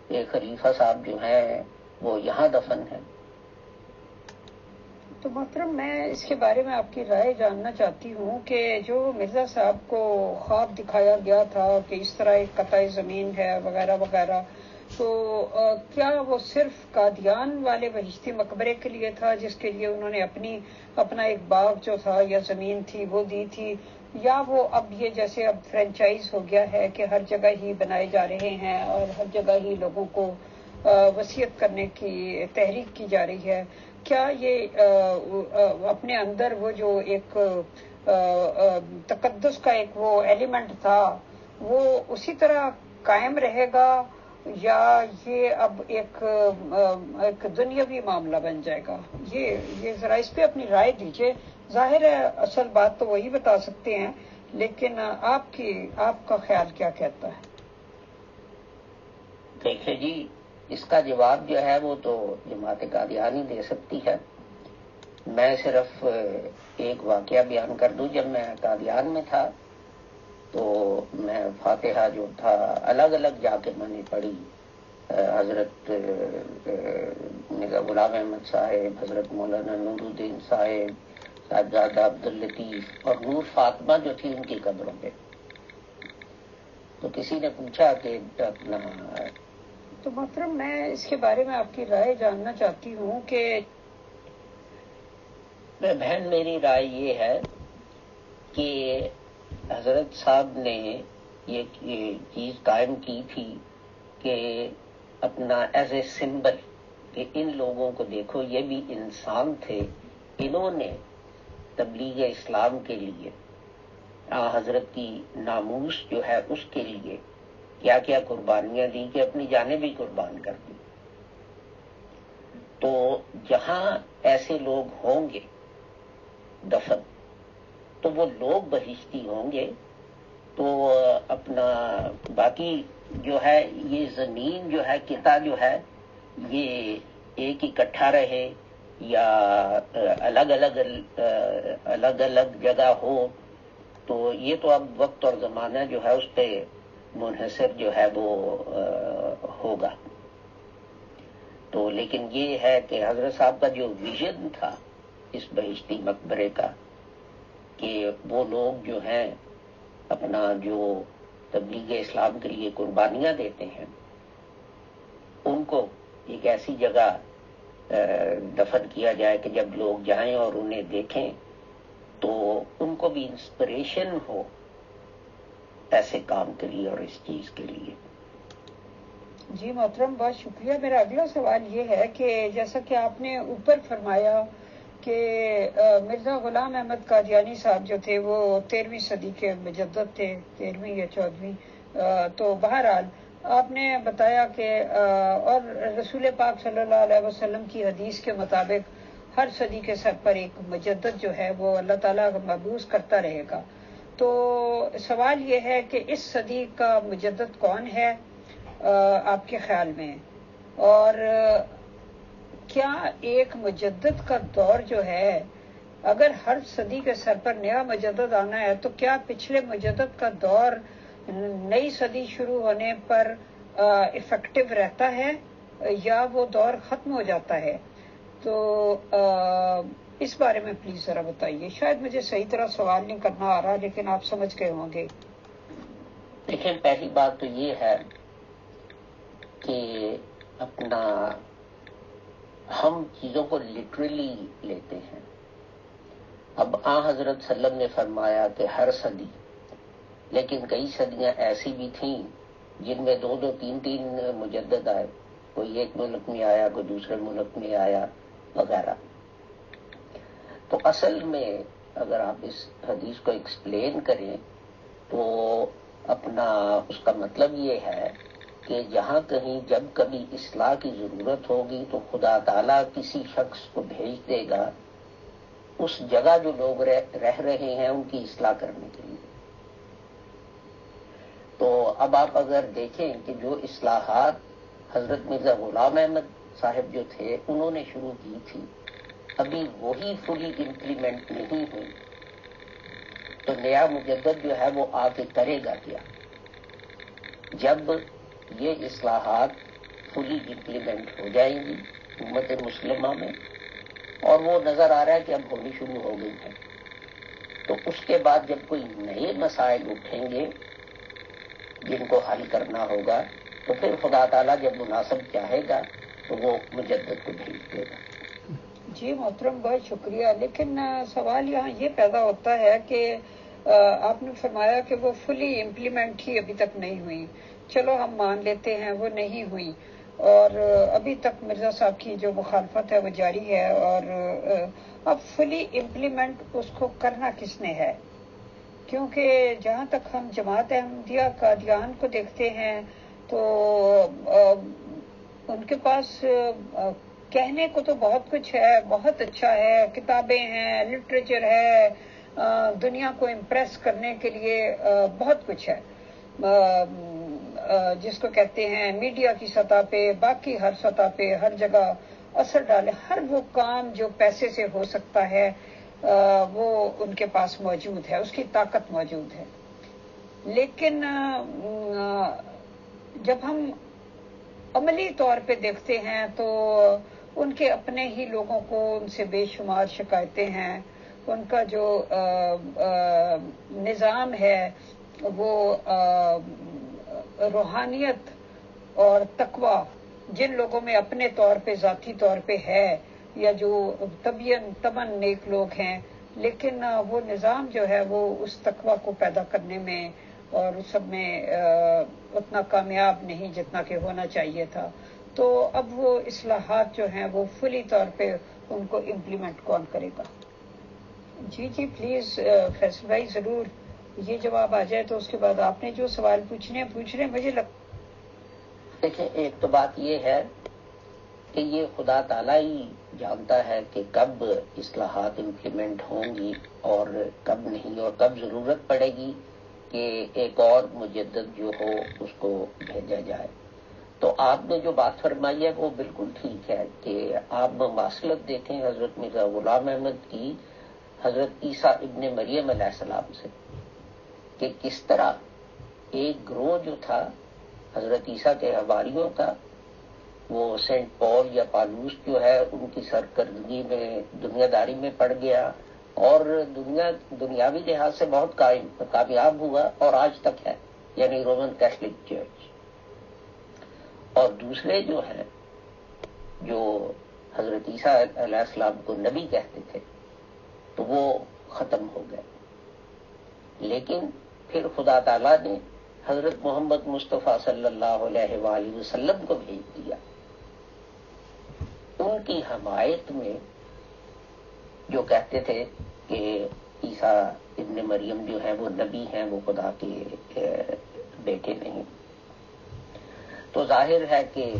ایک خلیفہ صاحب جو ہیں وہ یہاں دفن ہیں. تو محترم میں اس کے بارے میں آپ کی رائے جاننا چاہتی ہوں کہ جو مرزا صاحب کو خواب دکھایا گیا تھا کہ اس طرح ایک قطع زمین ہے وغیرہ وغیرہ، تو کیا وہ صرف قادیان والے بہشتی مقبرے کے لیے تھا جس کے لیے انہوں نے اپنا ایک باغ جو تھا یا زمین تھی وہ دی تھی، یا وہ اب یہ جیسے اب فرینچائز ہو گیا ہے کہ ہر جگہ ہی بنائے جا رہے ہیں اور ہر جگہ ہی لوگوں کو وصیت کرنے کی تحریک کی جا رہی ہے، کیا یہ اپنے اندر وہ جو ایک تقدس کا ایک وہ ایلیمنٹ تھا وہ اسی طرح قائم رہے گا، یا یہ اب ایک دنیاوی معاملہ بن جائے گا؟ یہ ذرا اس پہ اپنی رائے دیجیے. ظاہر ہے اصل بات تو وہی بتا سکتے ہیں، لیکن آپ کا خیال کیا کہتا ہے؟ دیکھیں جی، اس کا جواب جو ہے وہ تو جماعت قادیانی دے سکتی ہے. میں صرف ایک واقعہ بیان کر دوں. جب میں قادیان میں تھا تو میں فاتحہ جو تھا الگ الگ جا کے میں نے پڑھی. حضرت مرزا غلام احمد صاحب، حضرت مولانا نور الدین صاحب، صاحبزادہ عبداللطیف اور نور فاطمہ جو تھی ان کی قبروں پہ. تو کسی نے پوچھا کہ اپنا تو محترم میں اس کے بارے میں آپ کی رائے جاننا چاہتی ہوں کہ بہن میری رائے یہ ہے کہ حضرت صاحب نے یہ چیز قائم کی تھی کہ اپنا ایز اے سمبل کہ ان لوگوں کو دیکھو یہ بھی انسان تھے، انہوں نے تبلیغ اسلام کے لیے حضرت کی ناموس جو ہے اس کے لیے کیا کیا قربانیاں دی کہ اپنی جانیں بھی قربان کر دی. تو جہاں ایسے لوگ ہوں گے دفن تو وہ لوگ بہشتی ہوں گے. تو اپنا باقی جو ہے یہ زمین جو ہے قطع جو ہے یہ ایک اکٹھا رہے یا الگ الگ جگہ ہو، تو یہ تو اب وقت اور زمانہ جو ہے اس پہ منحصر جو ہے وہ ہوگا. تو لیکن یہ ہے کہ حضرت صاحب کا جو ویژن تھا اس بہشتی مقبرے کا کہ وہ لوگ جو ہیں اپنا جو تبلیغ اسلام کے لیے قربانیاں دیتے ہیں ان کو ایک ایسی جگہ دفن کیا جائے کہ جب لوگ جائیں اور انہیں دیکھیں تو ان کو بھی انسپریشن ہو ایسے کام کے لیے اور اس چیز کے لیے. جی محترم بہت شکریہ. میرا اگلا سوال یہ ہے کہ جیسا کہ آپ نے اوپر فرمایا کہ مرزا غلام احمد قادیانی صاحب جو تھے وہ 13ویں صدی کے مجدد تھے، 13ویں یا 14ویں. تو بہرحال آپ نے بتایا کہ اور رسول پاک صلی اللہ علیہ وسلم کی حدیث کے مطابق ہر صدی کے سر پر ایک مجدد جو ہے وہ اللہ تعالیٰ مبعوث کرتا رہے گا. تو سوال یہ ہے کہ اس صدی کا مجدد کون ہے آپ کے خیال میں، اور کیا ایک مجدد کا دور جو ہے اگر ہر صدی کے سر پر نیا مجدد آنا ہے تو کیا پچھلے مجدد کا دور نئی صدی شروع ہونے پر افیکٹو رہتا ہے یا وہ دور ختم ہو جاتا ہے؟ تو اس بارے میں پلیز ذرا بتائیے. شاید مجھے صحیح طرح سوال نہیں کرنا آ رہا لیکن آپ سمجھ گئے ہوں گے. دیکھیں پہلی بات تو یہ ہے کہ اپنا ہم چیزوں کو لٹرلی لیتے ہیں. اب حضرت صلی اللہ علیہ وسلم نے فرمایا کہ ہر صدی لیکن کئی صدیاں ایسی بھی تھیں جن میں 2 3 مجدد آئے، کوئی ایک ملک میں آیا، کوئی دوسرے ملک میں آیا وغیرہ۔ تو اصل میں اگر آپ اس حدیث کو ایکسپلین کریں تو اپنا اس کا مطلب یہ ہے کہ جہاں کہیں جب کبھی اصلاح کی ضرورت ہوگی تو خدا تعالیٰ کسی شخص کو بھیج دے گا اس جگہ جو لوگ رہ رہے ہیں ان کی اصلاح کرنے کے لیے۔ تو اب آپ اگر دیکھیں کہ جو اصلاحات حضرت مرزا غلام احمد صاحب جو تھے انہوں نے شروع کی تھی، ابھی وہی فلی امپلیمنٹ نہیں ہوئی، تو نیا مجدد جو ہے وہ آ کے کرے گا کیا؟ جب یہ اصلاحات فلی امپلیمنٹ ہو جائیں گی امت مسلمہ میں، اور وہ نظر آ رہا ہے کہ اب ہونی شروع ہو گئی ہے، تو اس کے بعد جب کوئی نئے مسائل اٹھیں گے جن کو حل کرنا ہوگا تو پھر خدا تعالیٰ جب مناسب چاہے گا تو وہ مجدد کو بھیج دے گا۔ جی محترم، بہت شکریہ، لیکن سوال یہاں یہ پیدا ہوتا ہے کہ آپ نے فرمایا کہ وہ فلی امپلیمنٹ ہی ابھی تک نہیں ہوئی، چلو ہم مان لیتے ہیں وہ نہیں ہوئی، اور ابھی تک مرزا صاحب کی جو مخالفت ہے وہ جاری ہے، اور اب فلی امپلیمنٹ اس کو کرنا کس نے ہے؟ کیونکہ جہاں تک ہم جماعت احمدیہ قادیان کو دیکھتے ہیں تو ان کے پاس کہنے کو تو بہت کچھ ہے، بہت اچھا ہے، کتابیں ہیں، لٹریچر ہے، دنیا کو امپریس کرنے کے لیے بہت کچھ ہے، جس کو کہتے ہیں میڈیا کی سطح پہ، باقی ہر سطح پہ، ہر جگہ اثر ڈالے، ہر وہ کام جو پیسے سے ہو سکتا ہے وہ ان کے پاس موجود ہے، اس کی طاقت موجود ہے۔ لیکن جب ہم عملی طور پہ دیکھتے ہیں تو ان کے اپنے ہی لوگوں کو ان سے بے شمار شکایتیں ہیں، ان کا جو نظام ہے وہ روحانیت اور تقوی جن لوگوں میں اپنے طور پہ ذاتی طور پہ ہے، یا جو طبعاً نیک لوگ ہیں، لیکن وہ نظام جو ہے وہ اس تقوی کو پیدا کرنے میں اور اس سب میں اتنا کامیاب نہیں جتنا کہ ہونا چاہیے تھا۔ تو اب وہ اصلاحات جو ہیں وہ فلی طور پہ ان کو امپلیمنٹ کون کرے گا؟ جی پلیز فیصل بھائی ضرور یہ جواب آ جائے تو اس کے بعد آپ نے جو سوال پوچھنے مجھے دیکھیں، ایک تو بات یہ ہے کہ یہ خدا تعالیٰ ہی جانتا ہے کہ کب اصلاحات امپلیمنٹ ہوں گی اور کب نہیں، اور کب ضرورت پڑے گی کہ ایک اور مجدد جو ہو اس کو بھیجا جائے۔ تو آپ نے جو بات فرمائی ہے وہ بالکل ٹھیک ہے کہ آپ مماثلت دیکھیں حضرت مرزا غلام احمد کی حضرت عیسیٰ ابن مریم علیہ السلام سے، کہ کس طرح ایک گروہ جو تھا حضرت عیسیٰ کے حواریوں کا، وہ سینٹ پال یا پالوس جو ہے ان کی سرکردگی میں دنیا داری میں پڑ گیا اور دنیاوی لحاظ سے بہت کامیاب ہوا اور آج تک ہے، یعنی رومن کیتھولک چرچ۔ اور دوسرے جو ہیں جو حضرت عیسیٰ علیہ السلام کو نبی کہتے تھے تو وہ ختم ہو گئے، لیکن پھر خدا تعالیٰ نے حضرت محمد مصطفیٰ صلی اللہ علیہ وآلہ وسلم کو بھیج دیا ان کی حمایت میں، جو کہتے تھے کہ عیسیٰ ابن مریم جو ہے وہ نبی ہیں، وہ خدا کے بیٹے نہیں۔ تو ظاہر ہے کہ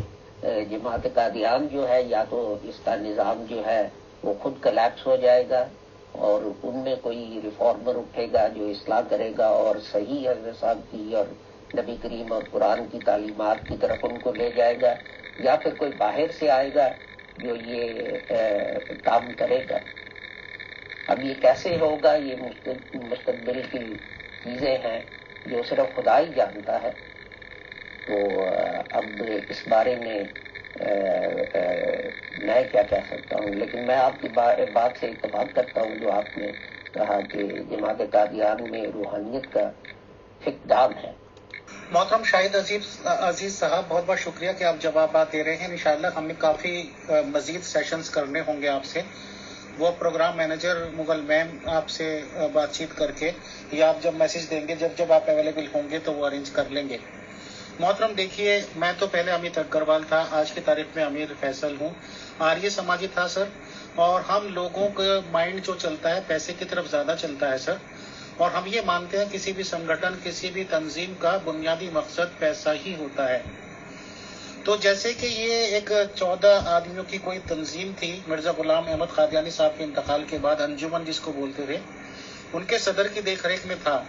جماعت قادیان جو ہے یا تو اس کا نظام جو ہے وہ خود کلیپس ہو جائے گا اور ان میں کوئی ریفارمر اٹھے گا جو اصلاح کرے گا اور صحیح حضرت صاحب کی اور نبی کریم اور قرآن کی تعلیمات کی طرف ان کو لے جائے گا، یا پھر کوئی باہر سے آئے گا جو یہ کام کرے گا۔ اب یہ کیسے ہوگا، یہ مستقبل کی چیزیں ہیں جو صرف خدا ہی جانتا ہے۔ تو اب اس بارے میں میں کیا کہہ سکتا ہوں، لیکن میں آپ کی بات سے اتفاق کرتا ہوں جو آپ نے کہا کہ جماعت قادیان میں روحانیت کا فقدان ہے۔ محترم شاہد عزیز صاحب، بہت بہت شکریہ کہ آپ جوابات دے رہے ہیں۔ انشاءاللہ ہمیں کافی مزید سیشنز کرنے ہوں گے آپ سے، وہ پروگرام مینیجر مغل میم آپ سے بات چیت کر کے یا آپ جب میسج دیں گے جب آپ اویلیبل ہوں گے تو وہ ارینج کر لیں گے. محترم دیکھیے، میں تو پہلے امیت اگروال تھا، آج کی تاریخ میں امیر فیصل ہوں. آریہ سماجی تھا سر، اور ہم لوگوں کا مائنڈ جو چلتا ہے پیسے کی طرف زیادہ چلتا ہے سر، اور ہم یہ مانتے ہیں کسی بھی سنگٹھن کسی بھی تنظیم کا بنیادی مقصد پیسہ ہی ہوتا ہے. تو جیسے کہ یہ ایک 14 آدمیوں کی کوئی تنظیم تھی مرزا غلام احمد قادیانی صاحب کے انتقال کے بعد، انجمن جس کو بولتے تھے، ان کے صدر کی دیکھ ریکھ میں تھا.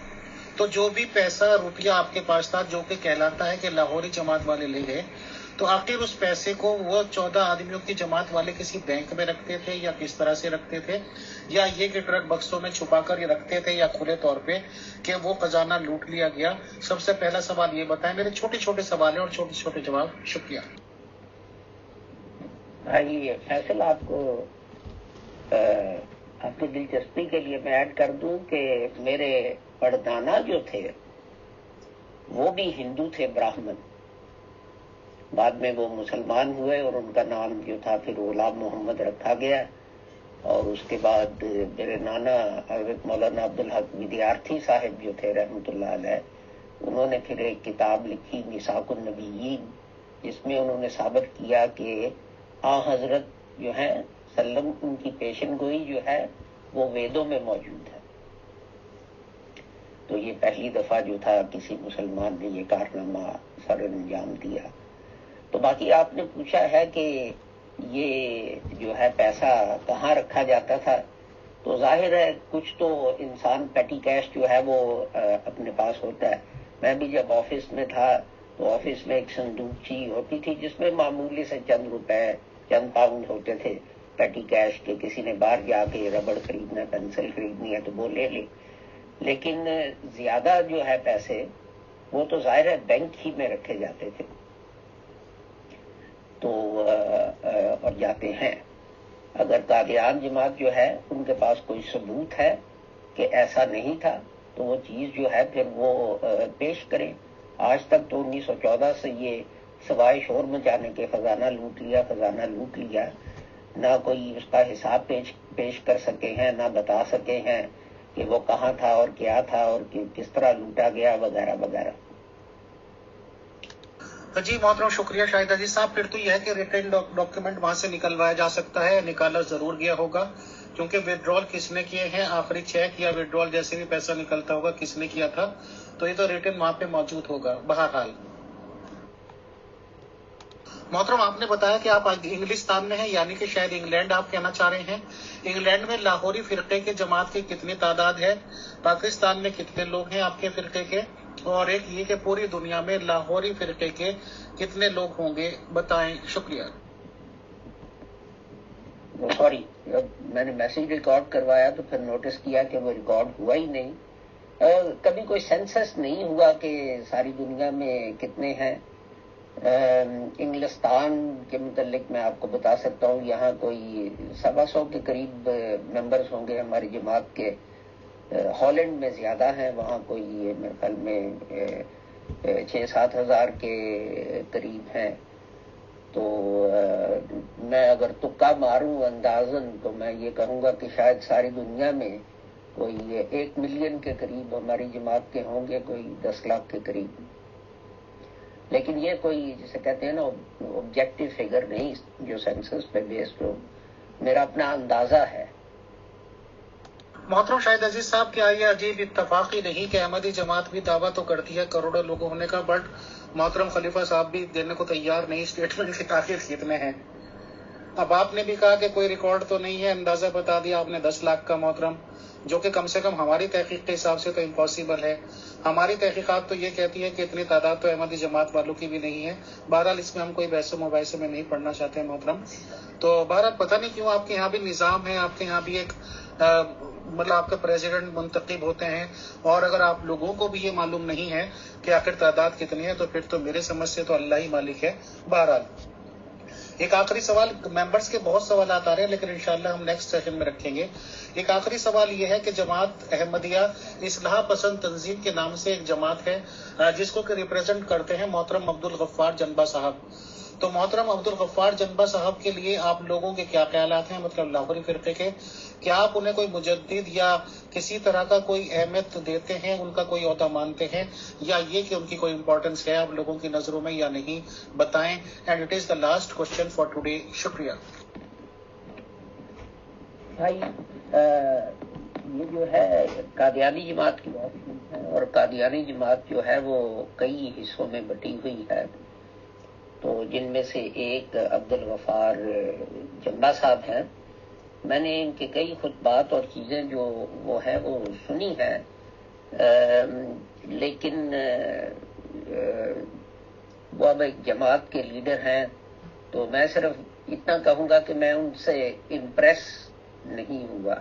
تو جو بھی پیسہ روپیہ آپ کے پاس تھا جو کہ کہلاتا ہے کہ لاہوری جماعت والے لے گئے، تو آخر اس پیسے کو وہ 14 آدمیوں کی جماعت والے کسی بینک میں رکھتے تھے یا کس طرح سے رکھتے تھے، یا یہ کہ ٹرک بکسوں میں چھپا کر یہ رکھتے تھے، یا کھلے طور پہ کہ وہ خزانہ لوٹ لیا گیا؟ سب سے پہلا سوال یہ بتائیں. میرے چھوٹے چھوٹے سوال ہیں اور چھوٹے چھوٹے جواب. شکریہ. بھائی فیصل، آپ کو آپ کی دلچسپی کے لیے میں ایڈ کر دوں کہ میرے پردانا جو تھے وہ بھی ہندو تھے، براہمن. بعد میں وہ مسلمان ہوئے اور ان کا نام جو تھا پھر غلام محمد رکھا گیا. اور اس کے بعد میرے نانا حضرت مولانا عبدالحق ودیارتھی صاحب جو تھے رحمۃ اللہ علیہ، انہوں نے پھر ایک کتاب لکھی میثاق النبیین، جس میں انہوں نے ثابت کیا کہ حضرت جو ہے سلم ان کی پیشن گوئی جو ہے وہ ویدوں میں موجود ہے. تو یہ پہلی دفعہ جو تھا کسی مسلمان نے یہ کارنامہ سر انجام دیا. تو باقی آپ نے پوچھا ہے کہ یہ جو ہے پیسہ کہاں رکھا جاتا تھا، تو ظاہر ہے کچھ تو انسان پیٹی کیش جو ہے وہ اپنے پاس ہوتا ہے. میں بھی جب آفس میں تھا تو آفس میں ایک صندوقچی ہوتی تھی جس میں معمولی سے چند روپے، چند پاؤنڈ ہوتے تھے پیٹی کیش کے. کسی نے باہر جا کے ربڑ خریدنا، پینسل خریدنی ہے تو وہ لے لے. لیکن زیادہ جو ہے پیسے وہ تو ظاہر ہے بینک ہی میں رکھے جاتے تھے تو اور جاتے ہیں. اگر قادیان جماعت جو ہے ان کے پاس کوئی ثبوت ہے کہ ایسا نہیں تھا تو وہ چیز جو ہے پھر وہ پیش کریں. آج تک تو 1914 سے یہ سوائے شور مچانے کے خزانہ لوٹ لیا، خزانہ لوٹ لیا، نہ کوئی اس کا حساب پیش کر سکے ہیں، نہ بتا سکے ہیں کہ وہ کہاں تھا اور کیا تھا اور کس طرح لوٹا گیا وغیرہ وغیرہ. جی محترم، شکریہ شاہد عزیز صاحب. پھر تو یہ ہے کہ ریٹن ڈاکیومنٹ وہاں سے نکلوایا جا سکتا ہے، نکالا ضرور گیا ہوگا، کیونکہ وڈرول کس نے کیے ہیں، آخری چیک یا وڈرول جیسے بھی پیسہ نکلتا ہوگا کس نے کیا تھا، تو یہ تو ریٹن وہاں پہ موجود ہوگا. بہرحال محترم، آپ نے بتایا کہ آپ انگلستان میں ہیں، یعنی کہ شاید انگلینڈ آپ کہنا چاہ رہے ہیں. انگلینڈ میں لاہوری فرقے کے جماعت کی کتنی تعداد ہے؟ پاکستان میں کتنے لوگ ہیں آپ کے فرقے کے؟ اور ایک یہ کہ پوری دنیا میں لاہوری فرقے کے کتنے لوگ ہوں گے، بتائیں. شکریہ. سوری، جب میں نے میسج ریکارڈ کروایا تو پھر نوٹس کیا کہ وہ ریکارڈ ہوا ہی نہیں. کبھی کوئی سینسس نہیں ہوا کہ ساری دنیا میں کتنے ہیں. انگلستان کے متعلق میں آپ کو بتا سکتا ہوں، یہاں کوئی 125 کے قریب ممبرز ہوں گے ہماری جماعت کے. ہالینڈ میں زیادہ ہیں، وہاں کوئی میرے خیال میں 6-7 ہزار کے قریب ہیں. تو میں اگر تکا ماروں اندازن تو میں یہ کہوں گا کہ شاید ساری دنیا میں کوئی 1 ملین کے قریب ہماری جماعت کے ہوں گے، کوئی 10 لاکھ کے قریب. لیکن یہ کوئی جسے کہتے ہیں نا آبجیکٹو فگر نہیں جو سینسس پہ بیسڈ ہو، میرا اپنا اندازہ ہے. محترم شاہد عزیز صاحب، کیا یہ عجیب اتفاق ہی نہیں کہ احمدی جماعت بھی دعویٰ تو کرتی ہے کروڑوں لوگ ہونے کا، بٹ محترم خلیفہ صاحب بھی دینے کو تیار نہیں، اسٹیٹمنٹ کے تاخیر کتنے ہیں. اب آپ نے بھی کہا کہ کوئی ریکارڈ تو نہیں ہے، اندازہ بتا دیا آپ نے 10 لاکھ کا محترم، جو کہ کم سے کم ہماری تحقیق کے حساب سے تو امپاسبل ہے. ہماری تحقیقات تو یہ کہتی ہے کہ اتنی تعداد تو احمدی جماعت والوں کی بھی نہیں ہے. بہرحال اس میں ہم کوئی بحث و مباحثے میں نہیں پڑھنا چاہتے ہیں محترم. تو بہرحال پتہ نہیں کیوں آپ کے یہاں بھی نظام ہے، آپ کے یہاں بھی ایک مطلب آپ کے پریزیڈنٹ منتخب ہوتے ہیں، اور اگر آپ لوگوں کو بھی یہ معلوم نہیں ہے کہ آخر تعداد کتنی ہے تو پھر تو میرے سمجھ سے تو اللہ ہی مالک ہے. بہرحال ایک آخری سوال، ممبرز کے بہت سوالات آ رہے ہیں لیکن انشاءاللہ ہم نیکسٹ سیشن میں رکھیں گے. ایک آخری سوال یہ ہے کہ جماعت احمدیہ اصلاح پسند تنظیم کے نام سے ایک جماعت ہے جس کو کہ ریپرزینٹ کرتے ہیں محترم عبدالغفار جنبا صاحب. تو محترم عبدالغفار جنبہ صاحب کے لیے آپ لوگوں کے کیا خیالات ہیں، مطلب لاہوری فرقے کے؟ کیا آپ انہیں کوئی مجدد یا کسی طرح کا کوئی اہمیت دیتے ہیں، ان کا کوئی عہدہ مانتے ہیں، یا یہ کہ ان کی کوئی امپورٹنس ہے آپ لوگوں کی نظروں میں یا نہیں، بتائیں. And it is the last question for today. شکریہ. بھائی یہ جو ہے قادیانی جماعت کی بات ہے، اور قادیانی جماعت جو ہے وہ کئی حصوں میں بٹی ہوئی ہے، تو جن میں سے ایک عبدالغفار جنبہ صاحب ہیں. میں نے ان کے کئی خطبات اور چیزیں جو وہ ہے وہ سنی ہیں، لیکن وہ اب ایک جماعت کے لیڈر ہیں، تو میں صرف اتنا کہوں گا کہ میں ان سے امپریس نہیں ہوا،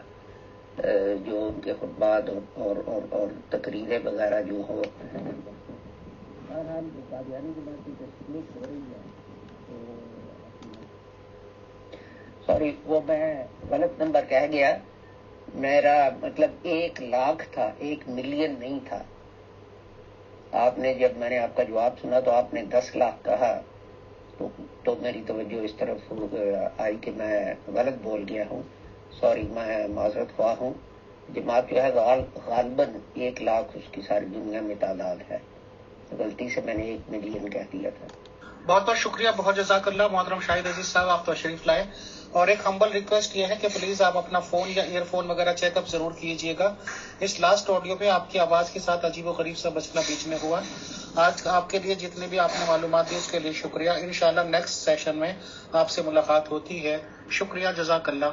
جو ان کے خطبات اور تقریریں وغیرہ جو ہو. بہرحال قادیانی جماعت کی تشکیل ہو رہی ہے، سوری وہ میں غلط نمبر کہہ گیا، میرا مطلب 1,00,000 تھا، 1,000,000 نہیں تھا. آپ نے جب میں نے آپ کا جواب سنا تو آپ نے 10,00,000 کہا، تو میری توجہ اس طرف آئی کہ میں غلط بول گیا ہوں. سوری، میں معذرت خواہ ہوں. جماعت جو ہے غالباً 1,00,000 اس کی ساری دنیا میں تعداد ہے، غلطی سے میں نے 1,000,000 کہہ دیا تھا. بہت بہت شکریہ، بہت جزاک اللہ محترم شاہد عزیز صاحب، آپ تشریف لائے. اور ایک ہمبل ریکویسٹ یہ ہے کہ پلیز آپ اپنا فون یا ایئر فون وغیرہ چیک اپ ضرور کیجیے گا. اس لاسٹ آڈیو میں آپ کی آواز کے ساتھ عجیب و غریب سا بچنا بیچ میں ہوا. آج آپ کے لیے جتنے بھی آپ نے معلومات دی اس کے لیے شکریہ. انشاءاللہ نیکسٹ سیشن میں آپ سے ملاقات ہوتی ہے. شکریہ، جزاک اللہ.